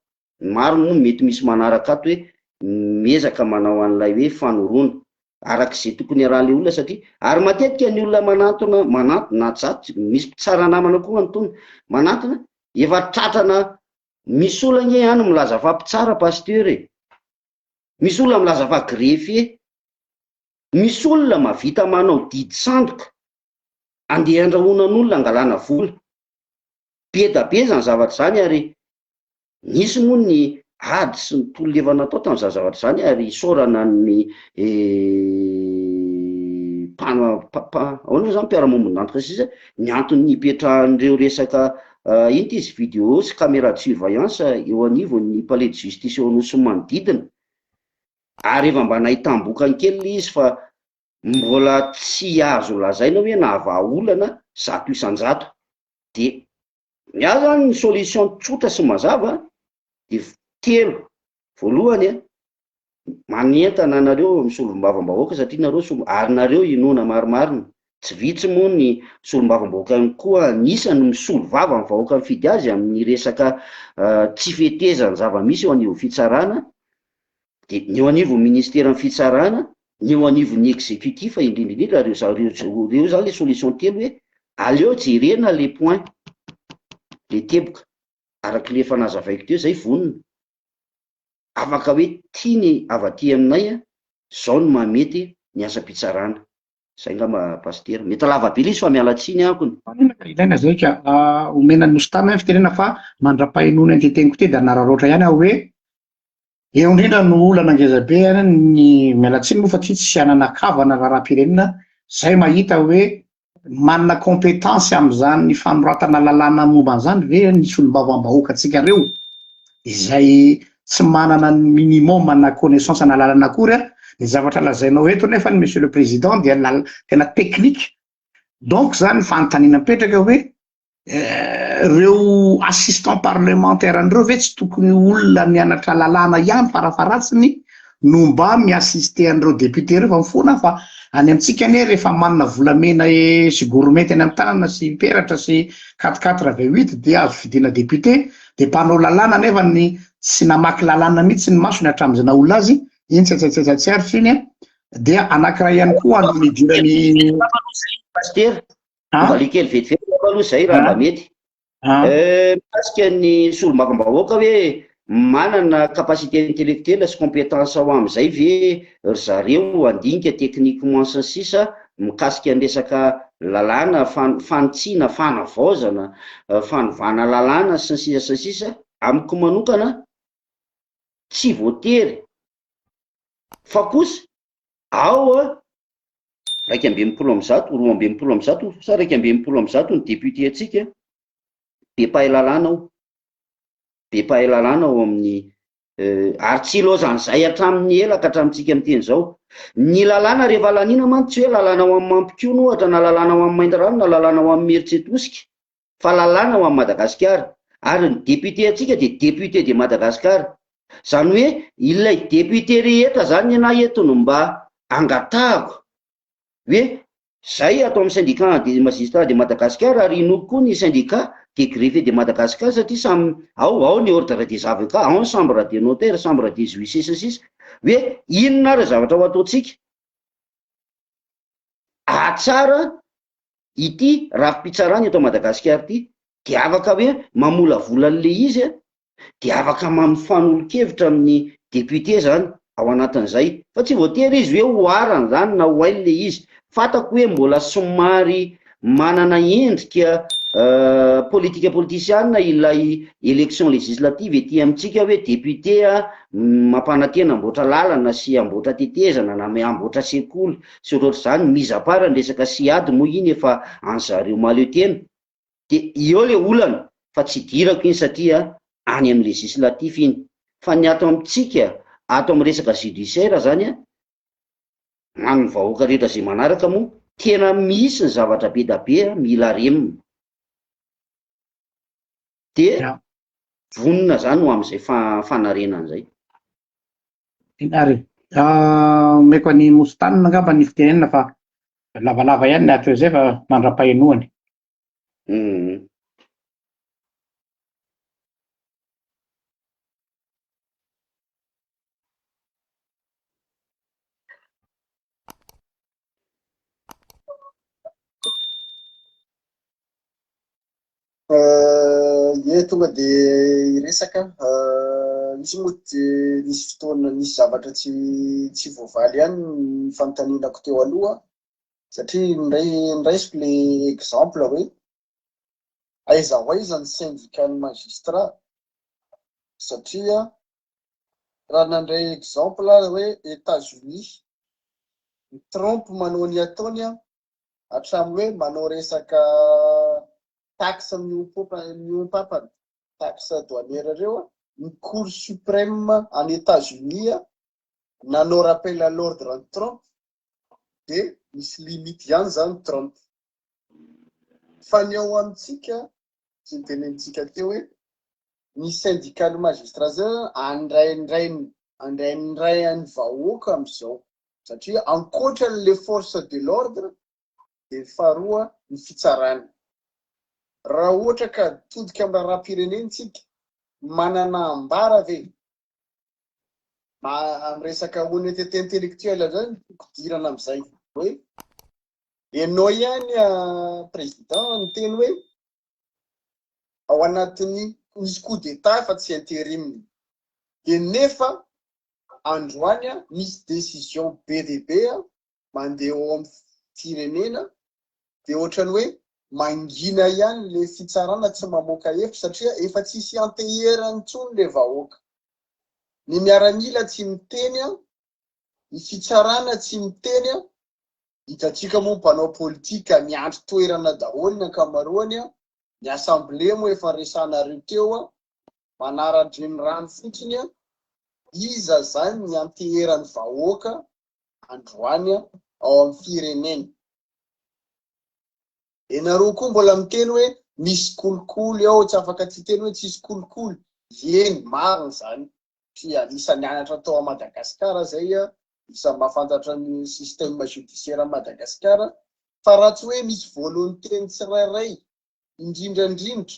maro moa mety misy manaraka ato hoe miezaka manao an'ilay hoe fanoroana araka izay tokony arahan'le olona, satria ary matetika ny olona manantona jato, misy mpitsara namana koa antony manantona efa tratrana, misy olana any milaza fa mpitsara pasteur misy olona milaza fa greffier, misy olona mavita manao didy sandoka andeha andrahonan'olona angalana vola, be da be zany zavatra zany ary nisy moa ny ady sy ny tolo-levana atao tamin'izany zavatra zany ary isaorana ny zany mpiara-mombon'antoka sisa ny antony hipetrahan'ireo resaka iny izy vidéo sy caméra de surveillance eo anivon'ny palais de justice eo anosy manodidina, ary efa mba nahitam-bokany kely izy fa mbola tsy azo lazaina hoe nahava olana zato isan-jato. De miazo zany ny solution tsotra sy mazava de telo. Voalohany manentana anareo amin'ny solombavambahoaka satria nareo ary nareo inona marimarina, tsy vitsy moa ny solombavambahoaka ihany koa anisany misolo vava ny vahoaka mifidy azy amin'ny resaka tsy fetezany zava-misy eo anivon'ny fitsarana, de ny eo anivon'ny ministera fitsarana, ny eo anivon'ny exécutif indrindrindrindra reo zany le solution telo hoe aleo jerena le point le teboka araka le efa nazavaiko teo zay vonona afaka hoe tiany avaty aminay zao no mamety ny asa-pitsarana. Zay ngamba pasteur, mety lava be izy fa miala tsiny akony. Ilaina zay ka omena ny nositana fitenena fa mandra-pahinona ny teniko te da nararoatra ihany aho hoe eo indrindra no olana angezabe ny mialatsiny moa fa tsy ananakavana raharam-pirenena zay mahita hoe manana kompetensy amin'izany ny fanoratana lalàna momba an'izany ve ny solombavambahoaka antsika reo izay tsy manana ny minimum na connaissance na lalàna akory ny zavatra lazainao eto nefa ny monsieur le président dia tena teknika. Donc zany fanontaniana mipetraka hoe reo assistant parlementaire an'ireo ve tsy tokony olona mianatra lalàna ihany farafaratsiny no mba miassiste an'ireo député reo fa mifona fa any amintsika ane rehefa manana volamena sy gourmet teny amin'ny tanana sy peratra sy 488 dia azo fidina député de mpanao lalàna nefa ny tsy namaky lalàna mihitsy ny masony hatramin'izay naolona azy iny tsy ary siny dia anankiray ihany koa amin'ny idorany pasteur valikely vetivety aloha zay raha mba mety mikasika ny solombavambahoaka hoe manana capacité intellectuelle sy compétence ao amin'izay ve zareo andinika techniquement sy sisa mikasika ny resaka lalàna fanotsiana fanavaozana fanovana lalàna sy sisa amiko manokana tsy voatery, fa kosa ao 230, 230 sa 230 ny député atsika be pahay lalàna ao, be pahay lalàna ao amin'ny ary tsy lozany zay hatramin'ny elaka hatramintsika miteny zao ny lalàna rehefa lanina man tsy hoe lalàna ao amin'ny Mampikona ohatra na lalàna ao amin'ny Maindrano na lalàna ao amin'ny Meritsetosika fa lalàna ao amin'ny Madagasikara, ary ny député atsika de député de Madagasikara, zany hoe ilay député rehetra zany na eto no mba angatahako hoe zay atao amin'ny syndicat de magistrat de Madagasikara ary inoko koa ny syndicat de greffier de Madagasikara satria samy ao ny ordre des avocats, ao ny chambre des notaires, chambre des huissiers sisy hoe inona ary zavatra ho ataotsika atsara ity rafi-pitsarana eto Madagasikara ity, de afaka hoe mamolavola an'le izy de afaka mampifanolo-kevitra amin'ny député zany ao anatin'izay, fa tsy voatery izy hoe hoarana zany na ho ainy le izy. Fatako hoe mbola somary manana endrika politika politisiana ilay élection législative ety amintsika hoe député mampanantena amboatra lalana sy amboatra tetezana na amboatra sekoly sy ohatroatra zany, mizapara ny resaka siady moa iny efa an'zareo maleo tena, de eo le olana fa tsy dirako iny satria any amin'ny législatif iny, fa ny ato amintsika ato amin'ny resaka judiciaire zany amin'ny vahoaka rehetra zay manaraka moa tena misy ny zavatra be da be mila remina de vonona zany ho amin'izay fanarenana zay. Inary meko any Mostanina angamba ny fitenenana fa lavalava ihany ny atao izay fa mandra-pahenoany. Tonga de iresaka misy moa de nisy fotoana nisy zavatra tsy voavaly ihany ny fanotaninako teo aloha satria niraisiko le exemple hoe aiza ho aiza ny syndicat ny magistrat satria raha nandray exemple hoe États-Unis ny Trump manao ny ataony hatramin'ny hoe manao resaka taxe miompapany taxe douanière reo ny cour suprême en États-Unis nanao rappel à l'ordre ny Trump de misy limite ihany zany Trump, fa ny ao amintsika sy nitenenitsika teo hoe ny syndicat ny magistrat zay andraindray any vahoaka am'izao satria ankoatran'le force de l'ordre de faharoa ny fitsarana. Raha ohatra ka todika amin'ny raharaham-pirenentsika manana ambara ve amresaka honnêteté intellectuelle zany kodirana am'izay hoe enao ihany président nyteny hoe ao anatin'ny misy coup d'état fa tsy intérim de nefa androany misy décision be de be mandeha ao amin'ny firenena de ohatrany hoe mangina ihany le fitsarana tsy mamoaka hevitra satria efa tsisy anteherany intsony le vahoaka, ny miaramila tsy miteny ny fitsarana tsy miteny hitatsika moa mpanao politika miandry toerana daholo ny ankamaroany ny assemblée moa efa resanareo teo manaradreny rano fotsiny iza zany ny anteherany vahoaka androany ao amin'ny firenena. Enareo koa mbola miteny hoe misy kolikoly ao, tsy afaka tsy teny hoe tsisy kolikoly, eny marina zany tia isan'ny anatra atao a Madagasikara zay isan'ny mahafantatra ny système judiciaire a Madagasikara, fa raha tsy hoe misy volonté tsirairay indrindrandrindra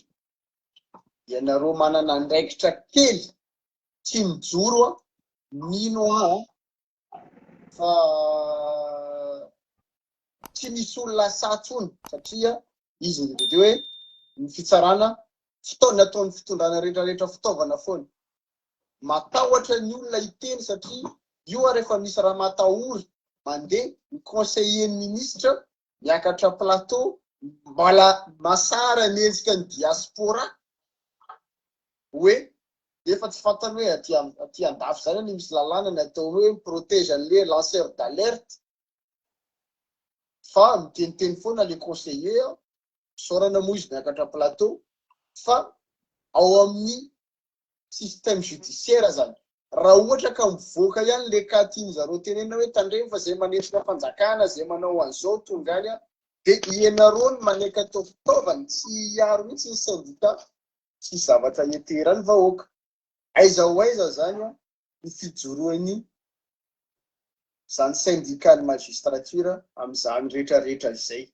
ianareo manana andraikitra kely tsy mijoro mino fa tsy misy olona satsony satria izy nivete hoe ny fitsarana fotoana ataon'ny fitondrana rehetrarehetra fitaovana foana matahotra ny olona iteny satria io rehefa misy raha matahory mandeha ny conseiller ministre miakatra plateau mbala masara mendrika ny diaspora hoe efa tsy fantany hoe aty andafy zany ny misy lalàna ny atao hoe protège an'le lanceur d'alerte fa miteniteny foana le conseiller sorana moa izy miakatra plateau fa ao amin'ny système judiciaire zany raha ohatra ka mivoaka ihany le cas tiany zareo tenena hoe tandremo fa zay manetrika fanjakana zay manao an'izao tongany de ianareo ny maneka atao fitaovany tsy hiaro mihitsy ny syndicat tsy zavatra ieterany vahoaka aiza ho aiza zany ny fijoroany zany syndicat ny magistrature amin'izany rehetrarehetra izay.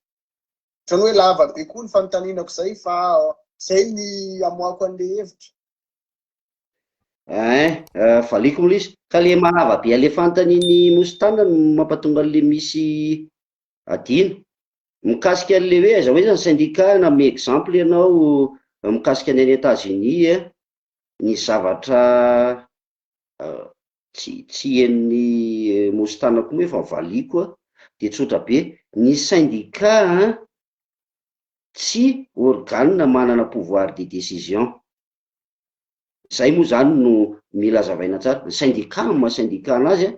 Ohatrany hoe lava be koa ny fanotaninako izay fa zay ny amoako an'le hevitra. Valiko mola izy ka le malava be ale fantaniny Mositana no mampatonga an'le misy adino mikasika an'le hoe aza hoe zany syndicat na me exemple ianao mikasika ny États-Unis ny zavatra tsy hen'ny Mositana koa hoe fa valiko de tsotra be ny syndicat tsy organe manana pouvoir de décision. Zay moa zany no mila zavaina tsara. Ny syndicat ma syndicat anazy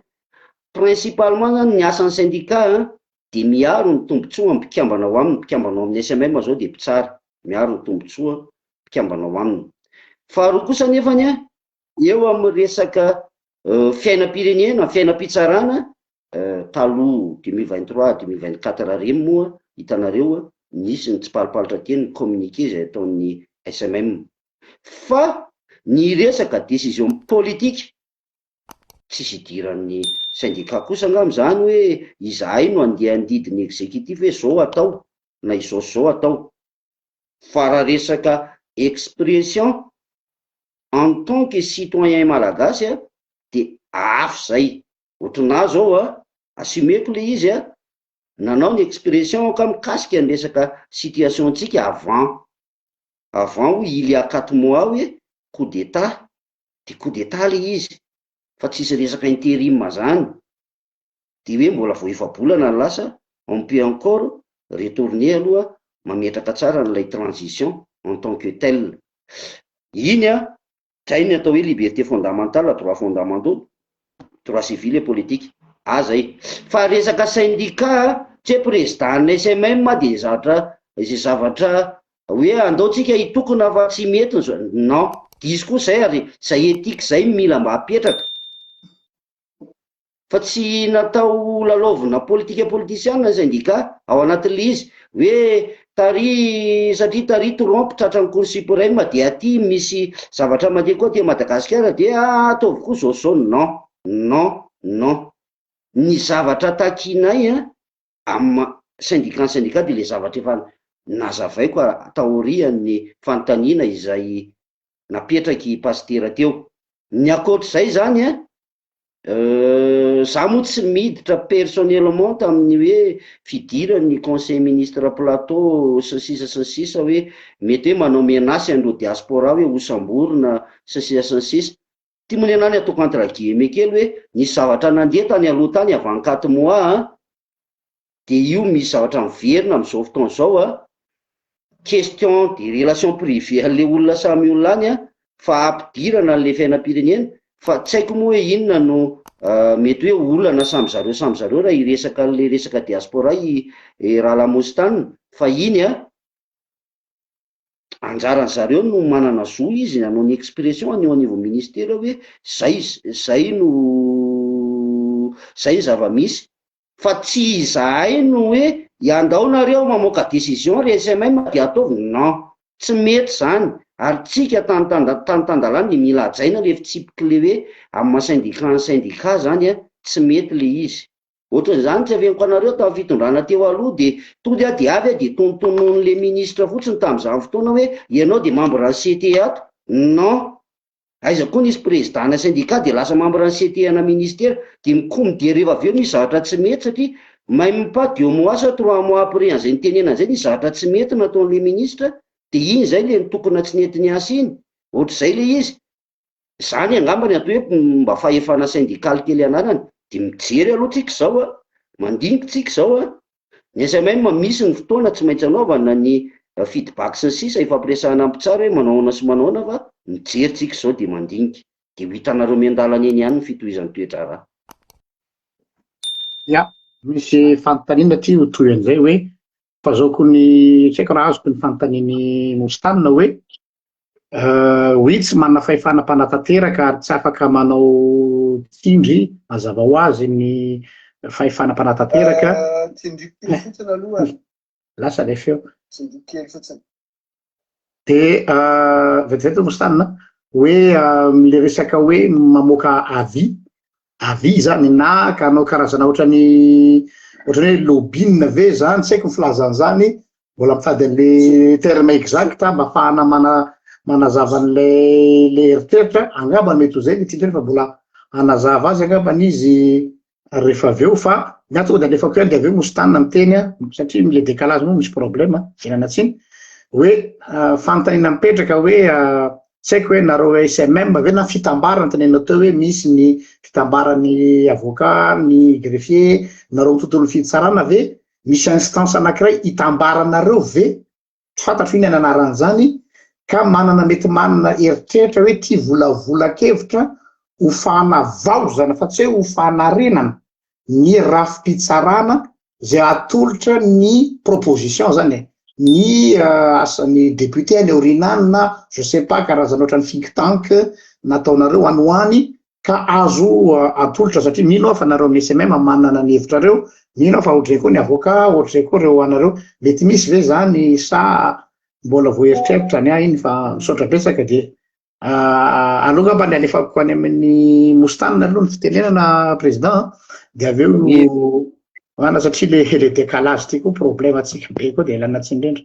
principalement zany ny asan'ny syndicat de miaro ny tombotsoa mpikambana ao aminy, mpikambana ao amin'ny SMM zao de mpitsara miaro ny tombotsoa mpikambana ao aminy. Faharoa kosa nefany eo amin'ny resaka fiainam-pirenena, fiainam-pitsarana taloha 2023 2024 reny moa hitanareo nisy ny tsipalipalitra kely ny communiqué zay ataon'ny SMM, fa ny resaka décision politique tsisy idiran'ny syndicat kosa angamba zany hoe izahay no andeha andidiny exécutif hoe zao atao na izao atao, fa raha resaka expression en tant que citoyen malagasy de afo zay. Ohatrana zao assumeko le izy nanao ny expression ka mikasika ny resaka situation antsika avant hoe il y a 4 mois hoe coup d'état, de coup d'état le izy fa tsisy resaka intérim zany, de hoe mbola vao efa-bolana ny lasa on peut encore retourner aloha mametraka tsara n'ilay transition en tant que tel. Iny zay ny atao hoe liberté fondamentale, droit fondamentaux, droit civil et politique zay. Fa resaka syndicat tsy hoe président ny SMM de zay zavatra hoe andaotsika hitokona fa tsy mety non, diso koa zay ary zay éthique zay mila mba hapetraka fa tsy natao lalovina politika politisiana ny syndicat ao anatin'le izy hoe satria tary trompe tratran'ny cour suprême de aty misy zavatra mandeha koa te Madagasikara de ataovy koa zao non. Ny zavatra takinay amin'ny syndicat de le zavatra efa nazavaiko taorian'ny fanontaniana izay napetraky pastera teo. Ny akoatr'izay zany za moa tsy miditra personnellement tamin'ny hoe fidiran'ny conseil ministre plateau sy sisa hoe mety hoe manao menace andro diaspora hoe hosamborona sy sisa ty mony anany ataoko entre guillemets kely hoe nisy zavatra nandeha tany aloha tany avant 4 mois de io misy zavatra miverina amin'izao fotoana zao question de relation privée an'le olona samy olona any fa ampidirana an'le fiainam-pirenena, fa tsy haiko moa hoe inona no mety hoe olana samy zareo raha iresaka le resaka diaspora raha lamositany, fa iny anjaran zareo no manana zo izy nanao ny expression an'eo anivon'ny ministera hoe zay zava-misy, fa tsy izahay no hoe iandao nareo mamoaka décision re SMM de ataovy non, tsy mety zany ary tsika tantandalany mila ajaina le fitsipika le hoe amin'ny syndicat zany tsy mety le izy. Ohatran'izany tsy aveniko anareo tamin'ny fitondrana teo aloha de tody de avy de tonontonon'le ministre fotsiny tamin'izany fotoana hoe ianao de membre ny CT ato, non, aiza koa nisy président na syndicat de lasa membre ny CT na ministère de mikomidera avy eo nisy zavatra tsy mety satria même pas 2 mois sa 3 mois après an'izay nitenena zay nisy zavatra tsy mety nataon'le ministre de iny zay le nitokona tsy nentiny asa iny. Ohatr'izay le izy zany angambany atao hoe mba fahefana syndical kely anarany de mijery aloha tsika zao mandiniky tsika zao ny SMM misy ny fotoana tsy maintsy anaovana ny feedback sy ny sisa ifampiresahana ampitsara hoe manaona sy manaona fa mijery tsika zao de mandiniky de ho hitanareo miandalana eny ihany ny fitohizan'ny toetra raha. Ya, misy fanontaniana ty ho toy an'izay hoe fazoko ny tsy haiko raha azoko ny fanontaniany Mositana hoe hoy tsy manana fahefana mpanatanteraka ary tsy afaka manao tsindry mazava ho azy ny fahefana mpanatanteraka. Tsindriky kely fotsiny aloha lasa le feo tsindriky kely fotsiny de vetivety Mositana hoe le resaka hoe mamoaka avis avy zany na ka anao karazana ohatrany hoe lobbying ve zany tsy haiko ny filazan'izany mbola mitady an'le terme exacta mba ahafahana manazava an'le eritreritra angamba mety ho zay ny tindreny fa mbola anazava azy angamba izy rehefa avy eo fa ny antoko dia alefako ihany dia avy eo mosy tanina miteny satria mile décalage moa misy problème enana tsiny hoe fanontaniana mipetraka hoe tsy haiko hoe nareo SMM ve na fitambarana tenenao teo hoe misy ny fitambarany avocat ny greffier nareo tontolo fitsarana ve misy instance anankiray hitambaranareo ve tsy fantatro iny anaran'izany ka mety manana eritreritra hoe ty volavolakevitra ho fanavaozana fa tsy hoe ho fanarenana ny rafi-pitsarana zay atolotra ny proposition zany ny asan'ny député any aorianany na je sais pas karazana ohatran'ny think tank nataonareo anoany ka azo atolotra satria mino aho fa nareo amin'ny SMM manana ny hevitrareo mino aho fa ohatray koa ny avocat ohatray koa reo anareo mety misy ve zany sa mbola voaeritreritra ny iny fa misaotra betsaka dia aloha mba ny alefako any amin'ny mostanina aloha ny fitenenana président dia avy eo ana satria le décalage ty koa problème atsika be koa dia lana tsindrendra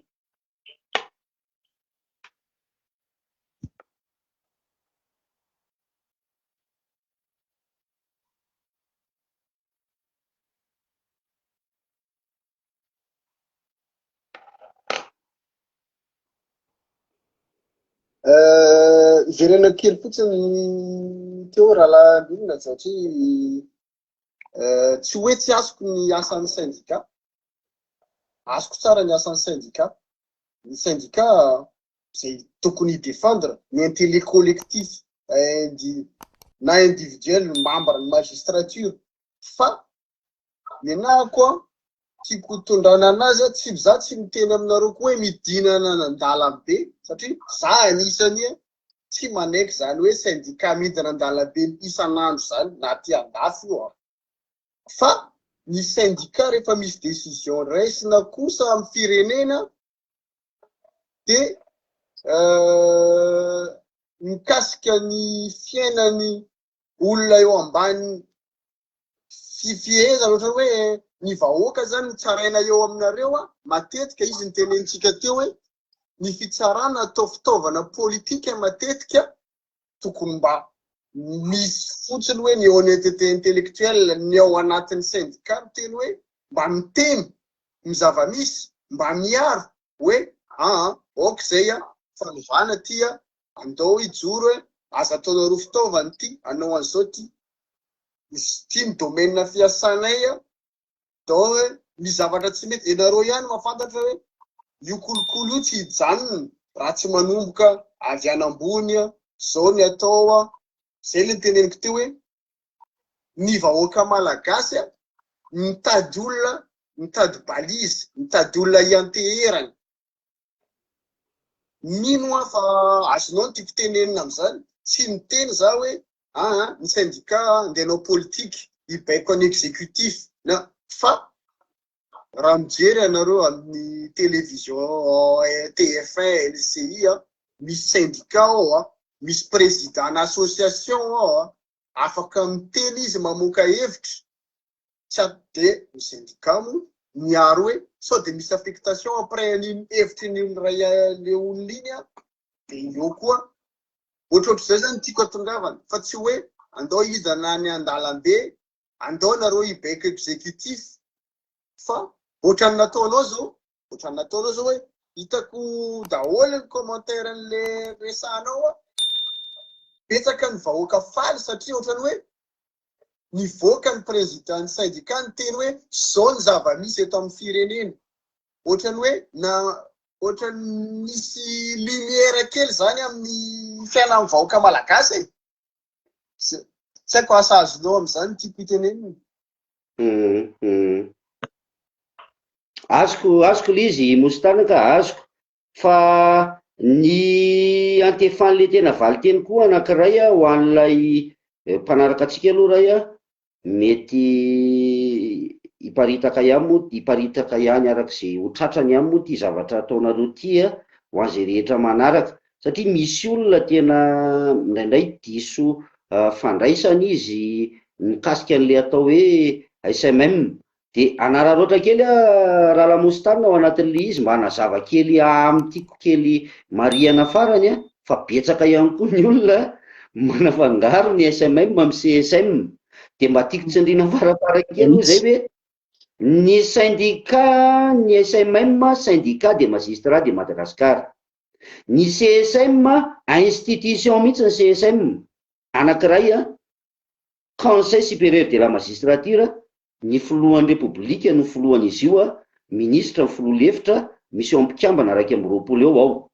iverena kely fotsiny teo rahalambinina satria tsy hoe tsy azoko ny asan'ny syndicat azoko tsara ny asan'ny syndicat zay tokony défendre ny intérêt collectif na individuel membre ny magistrature fa nenahy koa tiako tondrana anazy tsy za tsy miteny aminareo koa hoe midinana an-dalambe satria za anisany tsy manaiky zany hoe syndicat midina an-dalambe isan'andro zany na ty andafy io fa ny syndicat rehefa misy décision raisina kosa amin'ny firenena dia mikasika ny fiainany olona eo ambany fifihezana ohatra hoe ny vahoaka zany tsaraina eo aminareo matetika izy ny tenentsika teo hoe ny fitsarana atao fitaovana politika matetika tokony mba misy fotsiny hoe ny honnêteté intellectuelle ny ao anatin'ny syndicat miteny hoe mba miteny ny zava-misy mba miaro hoe ok zay fanovana ty andao ijoro hoe aza ataonareo fitaovana ty anao an'izao ty izy ty ny domaine fiasanay dao hoe misy zavatra tsy mety ianareo ihany mahafantatra hoe io kolokolo io tsy hijanona raha tsy manomboka avy anambony zao ny atao zay le teneniko teo hoe ny vahoaka malagasy mitady olona mitady balizy mitady olona ianteherany mino fa azonao ny tiako tenenina am'izany tsy miteny za hoe ny syndicat andehanao politika hibaiko any exécutif na fa raha mijery anareo amin'ny télévision TF1 LCI misy syndicat ao misy président association ao afaka miteny izy mamoaka hevitra tsy de ny syndicat mo miaro hoe sao de misy affectation après ny hevitry ny ray le olona iny de eo koa ohatrohatro zay zany tiako atongavana fa tsy hoe andao hidana any an-dalambe andao nareo hibaiko exécutif fa ohatrany nataonao zao hoe hitako daholo ny commentaire an'le resanao betsaka ny vahoaka faly satria ohatrany hoe nivoaka ny président ny syndicat ny teny hoe zao ny zava-misy eto amin'ny firenena ohatrany hoe ohatrany misy lumière kely zany amin'ny fiainan'ny vahoaka malagasy tsy haiko asa azonao am'izany tiako itenenina azoko le izy mostanaka azoko fa ny antefan'le tena valiteny koa anankiray ho an'ilay mpanaraka atsika aloha ray mety hiparitaka ihany arak'izay ho tratrany ihany moa ty zavatra ataonareo ty ho an'izay rehetra manaraka satria misy olona tena indraindray diso fandraisana izy mikasika an'le atao hoe SMM. De anarana ohatra kely raha lamosy ao anatin'le izy mba hanazava kely am'tiako kely mariana farany fa betsaka ihany koa ny olona manafangaro ny SMM amin'ny CSM. De mba tiako tsindriana farafarakely aloha zay hoe ny syndicat ny SMM syndicat de magistrat de Madagasikara, ny CSM institution mihitsy ny CSM anankiray Conseil supérieur de la magistrature, ny filohan'ny repoblika no filohan'izy io ministra ny filoha lefitra, misy eo ampikambana 220 eo ao.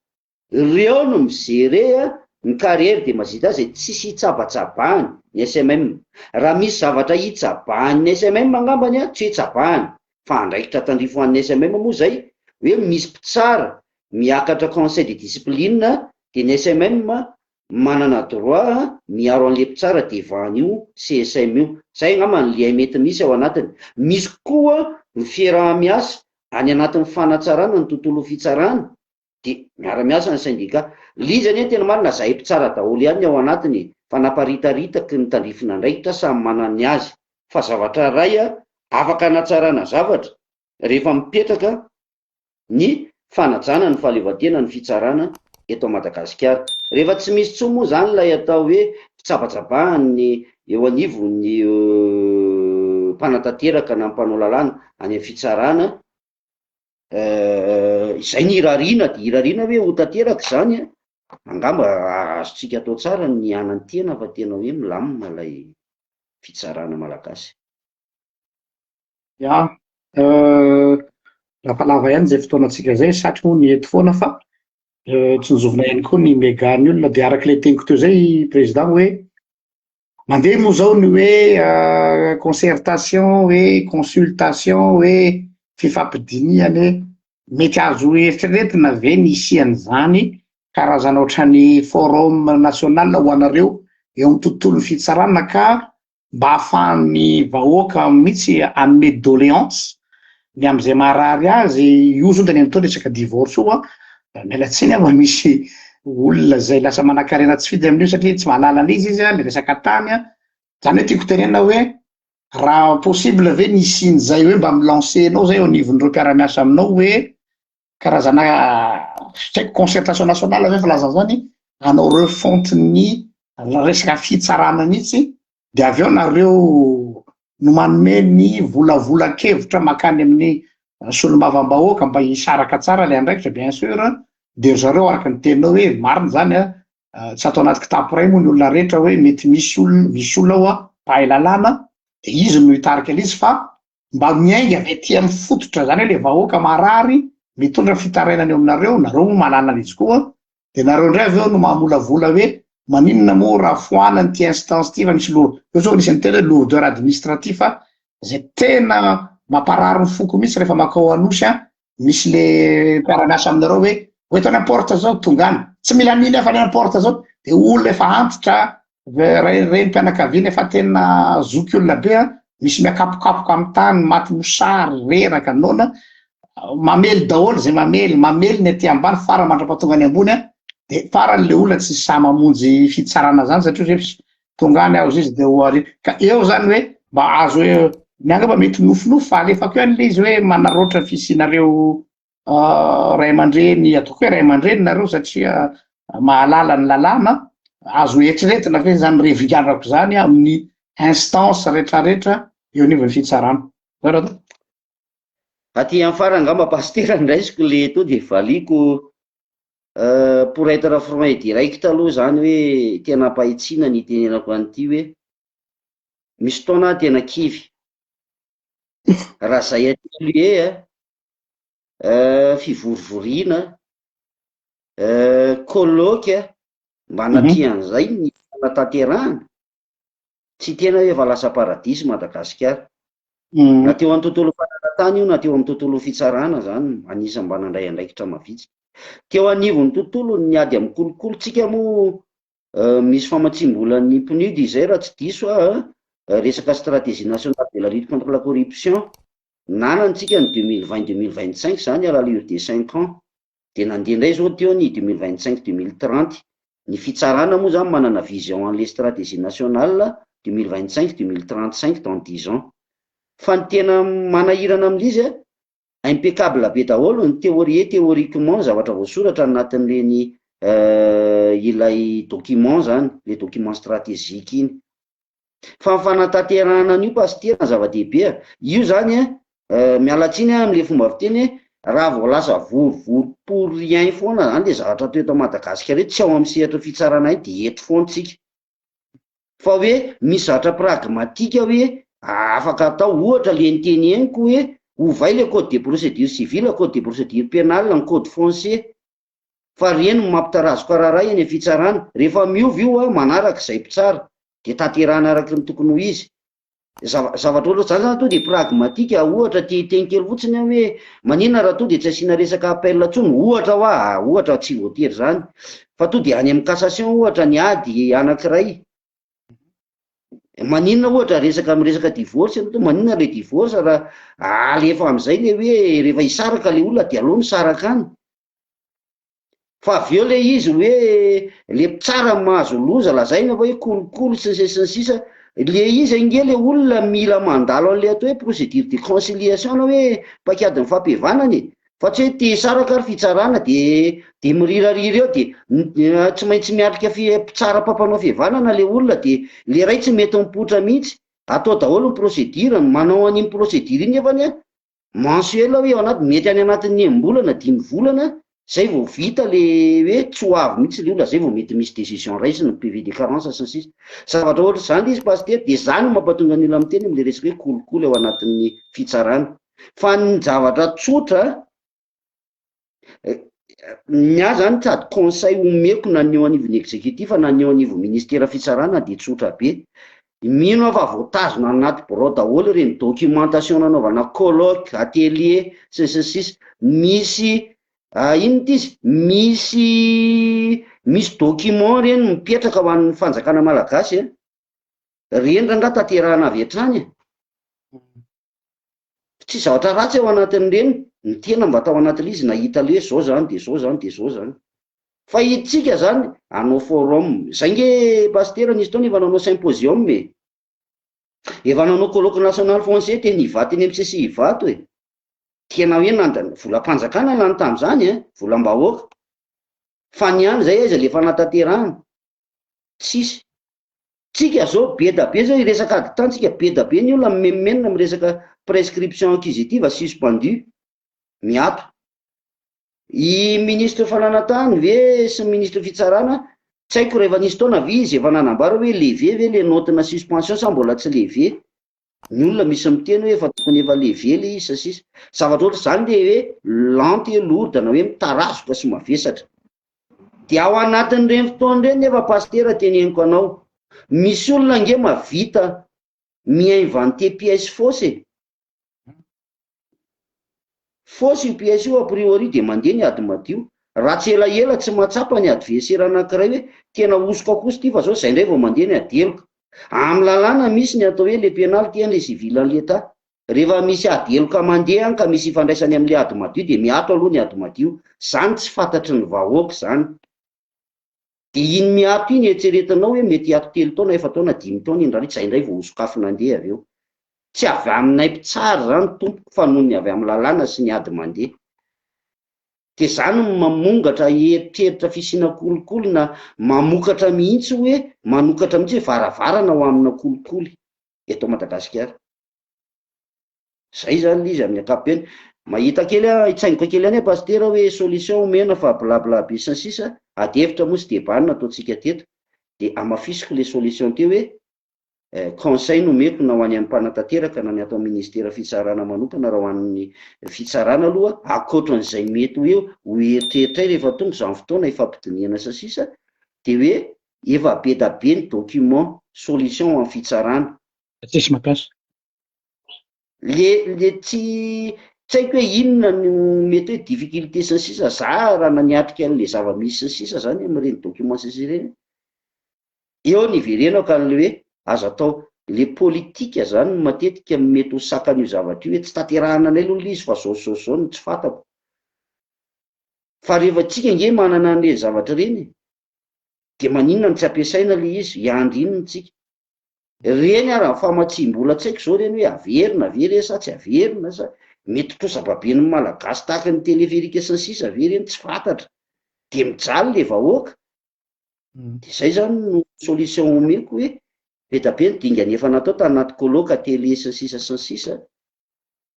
Ireo no mizere ny carrière de magistrat zay tsisy hitsabatsabahany ny SMM. Raha misy zavatra hitsabahany ny SMM angambany tsy hitsabahany, fa andraikitra tandrifo an'ny SMM moa zay hoe misy mpitsara miakatra conseil de discipline de ny SMM manana droit miaro an'le mpitsara devan'io CSM io. Zay angamba ny liay mety misy ao anatiny. Misy koa ny fiaraha-miasa any anatin'ny fanatsarana ny tontolo fitsarana de miara-miasa ny syndicat. Lizany tena marina zay mpitsara daholo ihany ao anatiny, fa naparitaritaka ny tandrifina andraikitra samy manany azy. Fa zavatra ray afaka anatsarana zavatra rehefa mipetraka ny fanajana ny fahaleovantena ny fitsarana eto Madagasikara. Rehefa tsy misy tsoa moa zany lay atao hoe fitsabatsabahany eo anivon'ny mpanatanteraka na mpanao lalàna any amin'ny fitsarana, izay ny irariana, de irariana hoe ho tanteraka zany angamba azotsika atao tsara ny anany tena fa tena hoe milamina lay fitsarana malagasy. Ya, lavalava ihany zay fotoanantsika zay satria moa ny eto foana fa tsy nizovina ihany koa ny megany olona. De arak'ilay teniko teo zay président hoe mandeha moa zao ny hoe concertation, hoe consultation, hoe fifampidiniany, mety azo eritreretina ve ny isian'izany karazana ohatrany forum national ho anareo eo amin'ny tontolo fitsarana ka mba ahafahan'ny vahoaka mihitsy hanome doléance ny am'izay maharary azy. Io zao tany amin'tao resaka divorce io mialatsiny mba misy olona zay lasa manan-karena tsy fidy amin'io satria tsy mahalala an'izy izy le resaka tany zany hoe tiako tenena hoe raha possible ve ny isian'izay hoe mba milancenao zay eo anivon'ireo mpiara-miasa aminao hoe karazana concertation nationale ve filazana zany anao refontin'ny resaka fitsarana mihitsy, de avy eo nareo no manome ny volavolan-kevitra makany amin'ny solombavambahoaka mba hisaraka tsara le andraikitra bien sûr. De zareo araka ny teninao hoe marina zany tsy atao anaty kitapo ray moa ny olona rehetra hoe mety misy olona ao mpahay lalàna de izy no hitarika an'izy, fa mba miainga avy aty amin'ny fototra zany hoe le vahoaka marary mitondra fitarainany eo aminareo, nareo moa malala an'izy koa, de nareo indray avy eo no mamolavola hoe maninona moa raha foanany ty instance ty fa misy eo zao nisy tena lourdeur administratif zay tena mamparary ny foko mihitsy rehefa makao anosy misy le mpiara-miasa aminareo hoe hoeto any porte zao tongany tsy mila mily fa any porte zao, de olona efa antitra reny mpianakaviana efa tena zoky olona be misy miakapokapoka amin'ny tany maty mosary reraka nona mamely daholo zay mamely ny aty ambany fara mandrapatonga ny ambony de farany le olona tsy sa mamonjy fitsarana zany satria zay tongany azo izy de hoary ka eo zany hoe mba azo hoe miangamba mety nofinofo fa alefako eo an'le izy hoe manaroatra fisinareo ray aman-dreny ataoko hoe ray aman-dreny nareo satria mahalala ny lalàna azo eritreretina ve zany revigandrako zany amin'ny instance rehetrarehetra eo anivon'ny fitsarana. Aty amin'ny fara angamba pasteur ndraisiko le to de valiko pour être franc et direct aloha zany hoe tena ampahitsina ny tenenako an'ity hoe misy fotoana tena kivy raha zay aty fivorivoriana colloque mba anatian'izay ny fanatanterahana tsy tena hoe efa lasa paradisy Madagasikara na teo amin'ny tontolo fananantany io na teo amin'ny tontolo fitsarana zany anisany mba nandray andraikitra mavitsy. Teo anivon'ny tontolo ny ady amin'ny kolokolotsika moa misy famatsim-bolan'ny PNUD izay raha tsy diso resaka stratégie nationale de la lutte contre la corruption nanantsika ny 2020-2025 zany à l'allure de 5 ans, de nandeha indray zao teo ny 2025-2030. Ny fitsarana moa zany manana vision an'le stratégie nationale 2025, 2035 dans 10 ans. Fa ny tena manahirana amin'izy impeccable be daholo ny théoriquement zavatra voasoratra anatin'ireny ilay document zany, le document stratégique iny. Fa fanantanterahana an'io pasitera zava-dehibe io zany mialatsiny am'le fomba fiteny raha vao lasa vorivory pour rien foana zany le zavatra toeto Madagasikara tsy ao amin'ny sehatra fitsarana iny de eto foana tsika. Fa hoe misy zavatra pragmatika hoe afaka atao, ohatra le niteny eniko hoe ovay le code de procédure civile, code de procédure pénale, ny code foncier, fa reny mampitarazo kararay eny fitsarana, rehefa miova io manarak'izay mpitsara de tanterahana araky ny tokony ho izy. Zavatra ohatr'izany zany to de pragmatika, ohatra teny kely fotsiny hoe maninona raha to de tsy asiana resaka appel intsony, ohatra tsy voatery zany, fa to de any amin'ny cassation ohatra ny ady anankiray. Maninona ohatra resaka divorce, maninona le divorce raha alefa amin'izay le hoe rehefa hisaraka le olona de aleo misaraka any. Fa avy eo le izy hoe le mpitsara mahazo loza lazaina hoe kolokolo sy ny sisa, le izy nge le olona mila mandalo an'le atao hoe procédure de conciliation hoe paikady ny fampihavanany, fa tsy hoe te hisaraka ary fitsarana de mirirariry eo de tsy maintsy miatrika mpitsara mpampanao fihavanana le olona de le ray tsy mety mipoitra mihitsy, atao daholo ny procédure, manao an'iny procédure iny nefany mensuel hoe ao anaty mety any anatin'ny 9 volana 10 volana zay vao vita le hoe tsy ho avy mihitsy le olona, zay vao mety misy décision raisiny PV de carence sy ny sisa. Zavatra ohatra zany izy pasteur de zany mampatonga ny olona miteny am'le resaka hoe kolokolo ao anatin'ny fitsarana. Fa ny zavatra tsotra ny ahy zany sady conseil omeko na ny eo anivon'ny exécutif na ny eo anivon'ny ministera fitsarana de tsotra be. Mino fa voatazona anaty birao daholo reny documentation nanaovana colloque, atelier sy ny sisa, misy inona izy, misy document reny mipetraka ho an'ny fanjakana malagasy reny ranga tanterahana avy hatrany. Tsy zavatra ratsy ao anatin'ireny, ny tena mba atao anatin'izy izy nahita le zao zany de zao zany de zao zany. Fa itsika zany anao forum, zay nge pasteur nisy taona efa nanao symposium efa nanao colloque national foncier teny Ivato eny MCC Ivato tena hoe volam-panjakana lany tamin'izany volam-bahoaka, fa ny any zay izy le fanatanterahana tsisy. Tsika zao be da be zao resaka aditany, tsika be da be ny olona memenina amin'ny resaka prescription acquisitive suspendu miato. I ministre fananantany ve sy ministre fitsarana tsy haiko rehefa nisy taona ve izy efa nanambara hoe levé ve le notina suspension sa mbola tsy levé. Ny olona misy miteny hoe efa tokony efa levé le izy sasisa. Zavatra ohatra zany le hoe lente et lourde na hoe mitarazoka sy mavesatra. De ao anatin'ireny fotoan'ireny nefa pasteur teneniko anao, misy olona nge mavita mi-inventer pièce fausse. Fausse io pièce io a priori de mandeha ny ady madio, raha tsy elaela tsy mahatsapa ny adversaire anankiray hoe tena osoka kosa ty fa zao zay indray vao mandeha ny adeloka. Amin'ny lalàna misy ny atao hoe le pénalty le civil en l'état, rehefa misy adeloka mandeha any ka misy ifandraisany amin'le ady madio de miato aloha ny ady madio, zany tsy fantatry ny vahoaka zany. De iny miato iny eritreretinao hoe mety ato 3 taona, 4 taona, 10 taona indray zay indray vao osokafo nandeha avy eo. Tsy avy aminay mpitsara zany tompoko fa noho ny avy amin'ny lalàna sy ny ady mandeha. De zany mamongatra eritreritra fisiana kolokolo na mamokatra mihitsy hoe manokatra mihitsy hoe varavarana ho amina kolokolo eto Madagasikara. Zay zany izy amin'ny ankapobeny. Mahita kely hitsaingoka kely any pasteur hoe solution omena fa blabla be sy ny sisa, adevitra moa sy debanina ataontsika teto, de amafisiko le solution teo hoe conseil nomeko na ho any amin'ny mpanatanteraka na ny atao ministera fitsarana manokana raha ho an'ny fitsarana aloha akoatran'izay mety ho eritreritray rehefa tonga izany fotoana ifampidiniana sy sisa, de hoe efa be da be ny document solution amin'ny fitsarana. Tsisy mampiasa. Le tsy haiko hoe inona no mety hoe difficulté sy ny sisa, za raha naniatrika an'le zava-misy sy ny sisa zany amin'ireny document sy ireny. Eo ny iverenako an'le hoe azo atao le politika zany matetika mety ho sakan'io zavatra io hoe tsy tanterahana anay aloha izy fa zao no tsy fantako. Fa rehefa tsika nge manana an'le zavatra reny de maninona no tsy ampiasaina le izy, hiandry inona tsika. Reny ara famatsim-bola tsy haiko zao reny hoe averina ve re sa tsy averina sa mety to zava-ben'ny malagasy tahaka ny telefirika sy ny sisa ve reny tsy fantatra de mijaly le vahoaka. De zay zany no solution omeko hoe be da be ny dingany efa natao tanaty koloka tele sy ny sisa sy ny sisa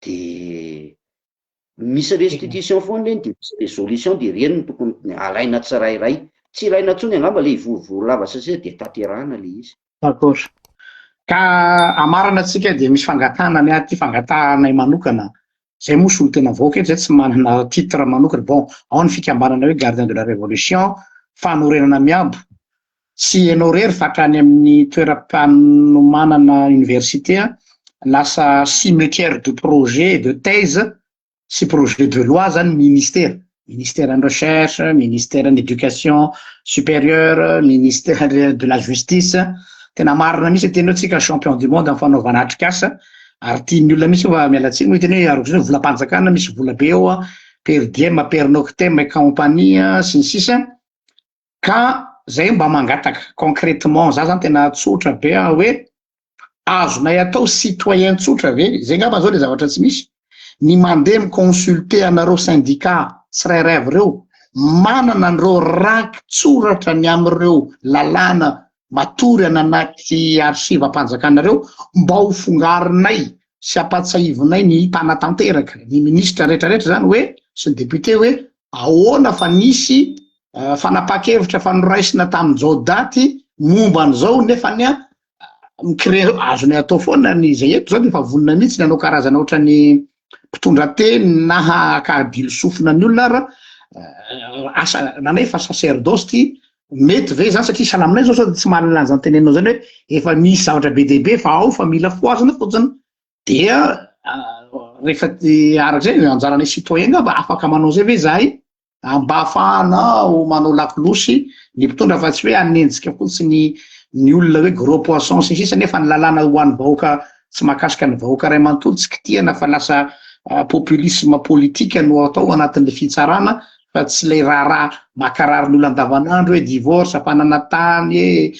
de misy restitution foana reny de misy résolution de reny no tokony alaina tsirairay, tsy ilaina intsony angamba le ivorivory lava satria de tanterahana le izy. D'accord. Ka amarana antsika dia misy fangatahana ny aty fangatahanay manokana. Zay moa solo tena vahoaka eto, zay tsy manana titre manokana. Bon, ao ny fikambanana hoe gardien de la révolution, fanorenana miabo. Tsy hainao rery fa hatrany amin'ny toeram-panomanana université lasa cimetière de projet de thèse sy projet de loi zany ministère. Ministère de recherche, ministère de l'éducation supérieure, ministère de la justice. Tena marina misy tena tsika champion du monde amin'ny fanaovana atrikasa ary tian'ny olona misy fa mialatsiny hoe tena hoe arosina volam-panjakana misy vola be eo per diem per noctem et compagnie sy ny sisa ka zay mba mangataka concrètement za zany tena tsotra be hoe azonay atao citoyen tsotra ve zay ngamba zao le zavatra tsy misy ny mandeha miconsulter anareo syndicat tsirairay avy reo manana an'ireo raky tsoratra ny am'ireo lalàna matory ananaty arsivam-panjakanareo mba ho fongarinay sy ampatsahivonay ny mpanatanteraka ny ministra rehetrarehetra zany hoe sy ny député hoe ahoana fa nisy fanapa-kevitra fanoraisina tamin'izao daty momba an'izao nefa ny micré azony atao foana ny zay eto zao de efa vonona mihitsy ny anao karazana ohatrany mpitondra teny na kabily sofina ny olona ara asa nanay fa sacerdoce ty mety ve zany satria salaminay zao sao tsy mahalala zany tenenao zany hoe efa misy zavatra be dehibe fa ao fa mila foazana fotsiny dia rehefa arak'izay anjaranay citoyen ngamba afaka manao zay ve zahay mba ahafahanao manao lakilosy ny mpitondra fa tsy hoe anenjika fotsiny ny olona hoe gros poisson sy sisa nefa ny lalàna ho an'ny vahoaka tsy mahakasika ny vahoaka ray manontolo tsy kitihana fa lasa populisme politika no atao anatin'le fitsarana fa tsy ilay raharaha makarary ny olona andavanandro hoe divorce ampanana tany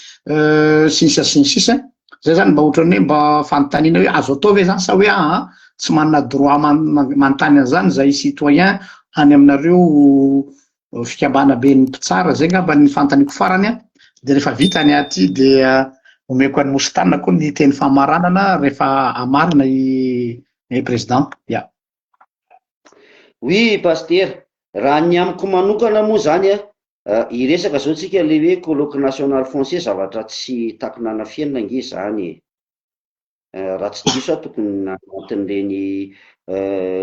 sy ny sisa sy ny sisa zay zany mba ohatrany hoe mba fanontaniana hoe azo atao ve zany sa hoe tsy manana droit manontany an'izany zay citoyen any aminareo fikambana be ny mpitsara zay ngamba ny fanontaniako farany de rehefa vita ny aty de omeko any Mositana koa ny teny famaranana rehefa amarina i président ya. Oui pasteur, raha ny amiko manokana moa zany iresaka zao tsika le hoe colloque national français zavatra tsy takonana fiainana nge zany raha tsy diso tokony anatin'ireny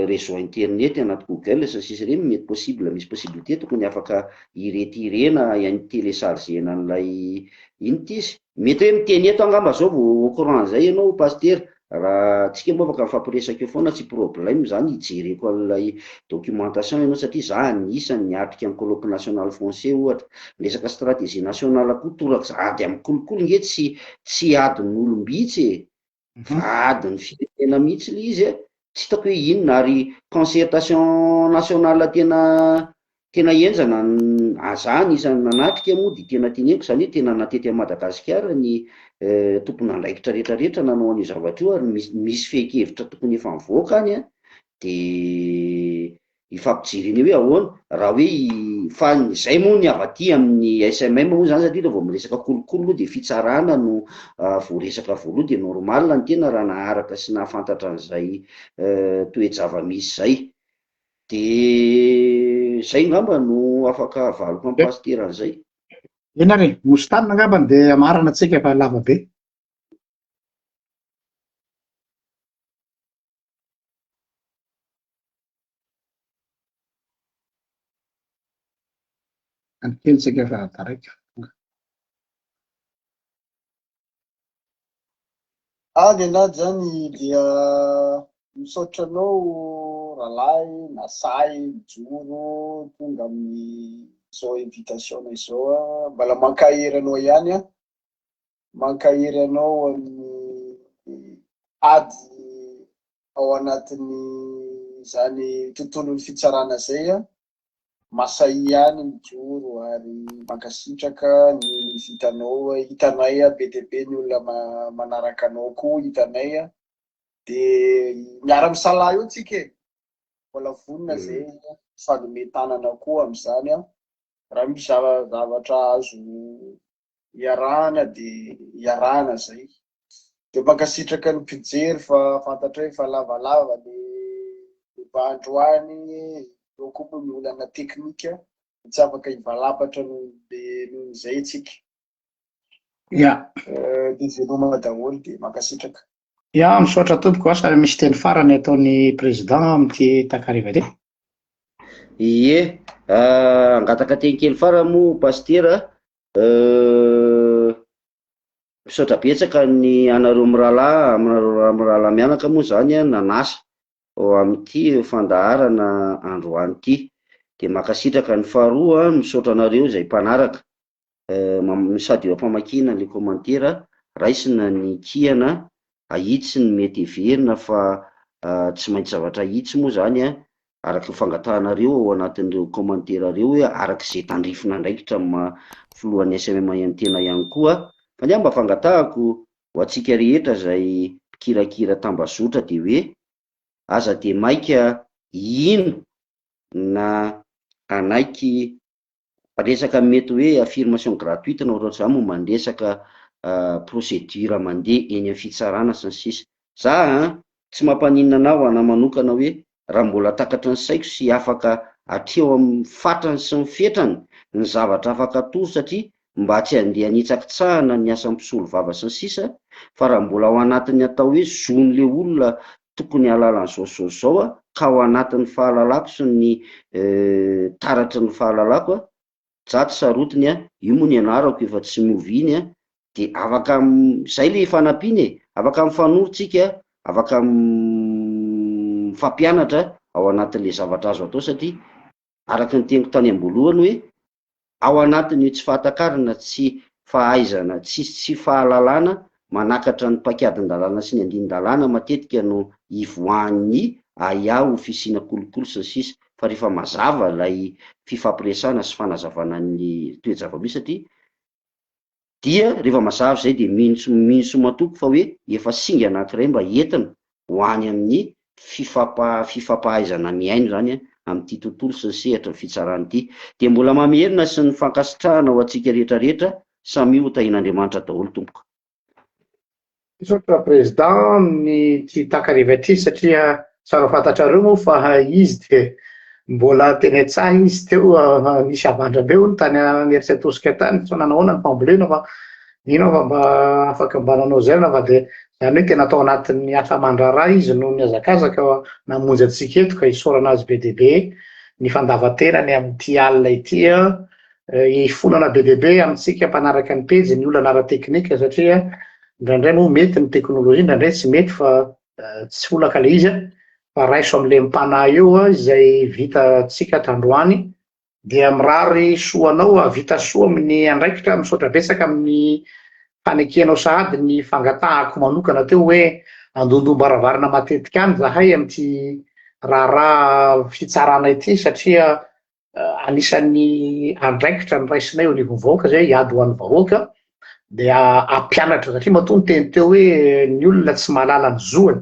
réseau internet anaty Google sy sisa ireny mety possible misy possibilité tokony afaka iretirena any téléchargena an'ilay inona izy mety hoe miteny eto angamba zao au courant zay ianao pasteur raha tsika moa afaka mifampiresaka eo foana tsy problème zany hijereko an'ilay documentation ianao satria za anisany niatrika ny colloque national français ohatra resaka stratégie nationale koa toraka sady amin'ny kolokolo nge tsy adiny olombitsy adiny firenena mihitsy le izy tsy hitako hoe inona ary concertation nationale tena enjana aza anisan'ny nanatrika moa de tena teneniko zany hoe tena natety Madagasikara ny tompona andraikitra rehetrarehetra nanao an'io zavatra io ary misy fehikevitra tokony efa mivoaka any de ifampijireny hoe ahoana raha hoe fa zay moa ny avaty amin'ny SMM moa zany satria vao miresaka kolokolo de fitsarana no voaresaka voaloha de normal ny tena raha naharaka sy nahafantatra an'izay toe-java-misy zay de zay ngamba no afaka avaloko amin'ny pasteur an'izay. Ena re Mositana ngamba de amarana tsika fa lava be. Ankeny tsika fa taraiky. Nenazy zany dia misaotra anao rahalahy nasay mijoro tonga amin'ny zao invitation izao mbala mankahery anao ihany mankahery anao amin'ny ady ao anatin'ny zany tontolon'ny fitsarana zay masay ihany mijoro ary mankasitraka ny vitanao, hitanay be dia be ny olona manaraka anao koa hitanay de miara-misalahy eo tsika mbola vonona zay fagometanana koa amin'izany raha misy zavatra azo iarahana de iarahana zay de mankasitraka ny mpijery fa fantatra hoe fa lavalava le androany eo koa ny olana teknika tsy afaka hivalapatra zay tsika de veloma daholo de mankasitraka misaotra tompoko asa misy teny farany ataon'ny président amin'ity takariva ty. Ie, angataka teny kely farany moa pastera, misaotra betsaka ny anareo mirahalahy mianaka moa zany nanasa amin'ity fandaharana androany ity, de makasitraka ny faharoa misaotra anareo zay mpanaraka sady eo ampamakina le komantera raisina ny kiana ahitsy ny mety heverina fa tsy maintsy zavatra ahitsy moa zany araka fangatanareo ao anatin'ireo komantera reo hoe arak'izay tandrifina ndraikitra filohan'ny SMM ihany tena ihany koa fa ny mba fangatahako ho antsika rehetra zay mpikirakira tambazotra de hoe aza de maika ino na anaiky resaka mety hoe affirmation gratuite na ohatr'izany mo mandresaka procédure mandeha eny amin'ny fitsarana sy ny sisa. Za tsy mampaninona anao ana manokana hoe raha mbola takatra ny saiko sy afaka hatreo amin'ny fatrany sy ny fetrany ny zavatra afaka atoro satria mba tsy handeha nitsakitsahana ny asa mpisolo vava sy ny sisa fa raha mbola ao anatin'ny atao hoe zon'le olona tokony halalany zao ka ao anatin'ny fahalalako sy ny taratry ny fahalalako zaty sarotiny io moa ny anarako efa tsy miovy iny de afaka zay le fanampiany afaka mifanorotsika afaka mifampianatra ao anatin'le zavatra azo atao satria araka ny teniko tany ambolohany hoe ao anatin'io tsy fahatakarana tsy fahaizana tsy fahalalana manakatra ny mpakadin-dalàna sy ny andin-dalàna matetika no ivoan'ny ahiaho ofisina kolokolo sy ny sisa fa rehefa mazava lay fifampiresana sy fanazavana ny toe-java-misy satria dia rehefa mazava zay de minso matoko fa hoe efa singa anankiray mba entina ho any amin'ny fifampahaizana miaino zany amin'ity tontolo sy ny sehatra ny fitsarany ity de mbola mamerina sy ny fankasitrahana ho antsika rehetrarehetra samy io tahin'Andriamanitra daholo tompoko. Misaotra président ny ty takariva ty satria tsara fantatrareo moa fa izy de mbola teny an-tsahy izy teo nisy avandram-beo ny tany Ameritsatosika tany tsy nanahona ny fambolena fa ino fa mba afaka mba nanao zay na fa de zany hoe tena atao anatin'ny asa mandraraha izy no miazakazaka namonjy antsika eto ka isorana azy be dia be ny fandavatenany amin'ity alina ity ifonana be dia be amintsika mpanaraka ny pejy ny olana ara-teknika satria indraindray moa mety ny teknôlôjia indraindray tsy mety fa tsy folaka le izy fa raiso amin'le mipanahy eo izay vitatsika tandroany dia mirary soanao vita soa amin'ny andraikitra misaotra betsaka amin'ny fanekenao sahady ny fangatahako manokana teo hoe andondombaravaarana matetika any zahay amin'ity raharaha fitsarana ity satria anisan'ny andraikitra ny raisinay anivon'ny vahoaka zay hiady ho an'ny vahoaka dia ampianatra satria matoa ny teny teo hoe ny olona tsy mahalala ny zoany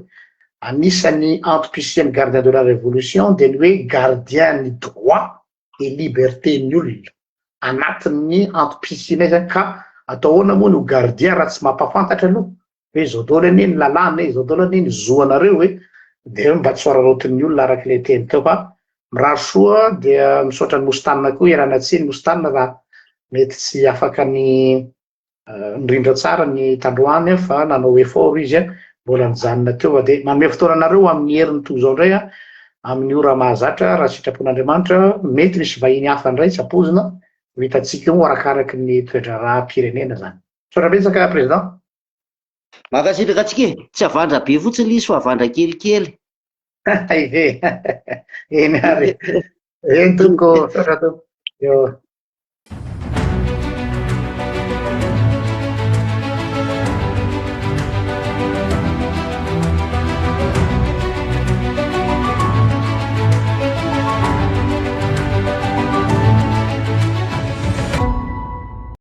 anisan'ny antom-pisian'ny gardien de la révolution dia ny hoe gardien ny droit et liberté ny olona anatin'ny antom-pisianay zany ka atao ahoana moa no gardien raha tsy mampafantatra aloha hoe zao daholo anie ny lalàna zao daholo anie ny zoanareo hoe dia mba tsy hoararotin'ny olona araka le teny teo fa mirary soa dia misaotra ny mostanina koa iarana tsiny mostanina raha mety tsy afaka ny nirindra tsara ny tandroany fa nanao effort izy mbola nijanona teo dia manome fotoananareo amin'ny herin'ny toy zao indray amin'ny ora mahazatra raha sitrapon'Andriamanitra mety misy vahiny hafa indray tsy ampozina ho hitantsika io arakaraky ny toe-draha-pirenena zany. Misaotra betsaka président. Makasitraka atsika tsy avandra be fotsiny izy fa avandra kelikely. Eny ary eny tompoko misaotra tompoko.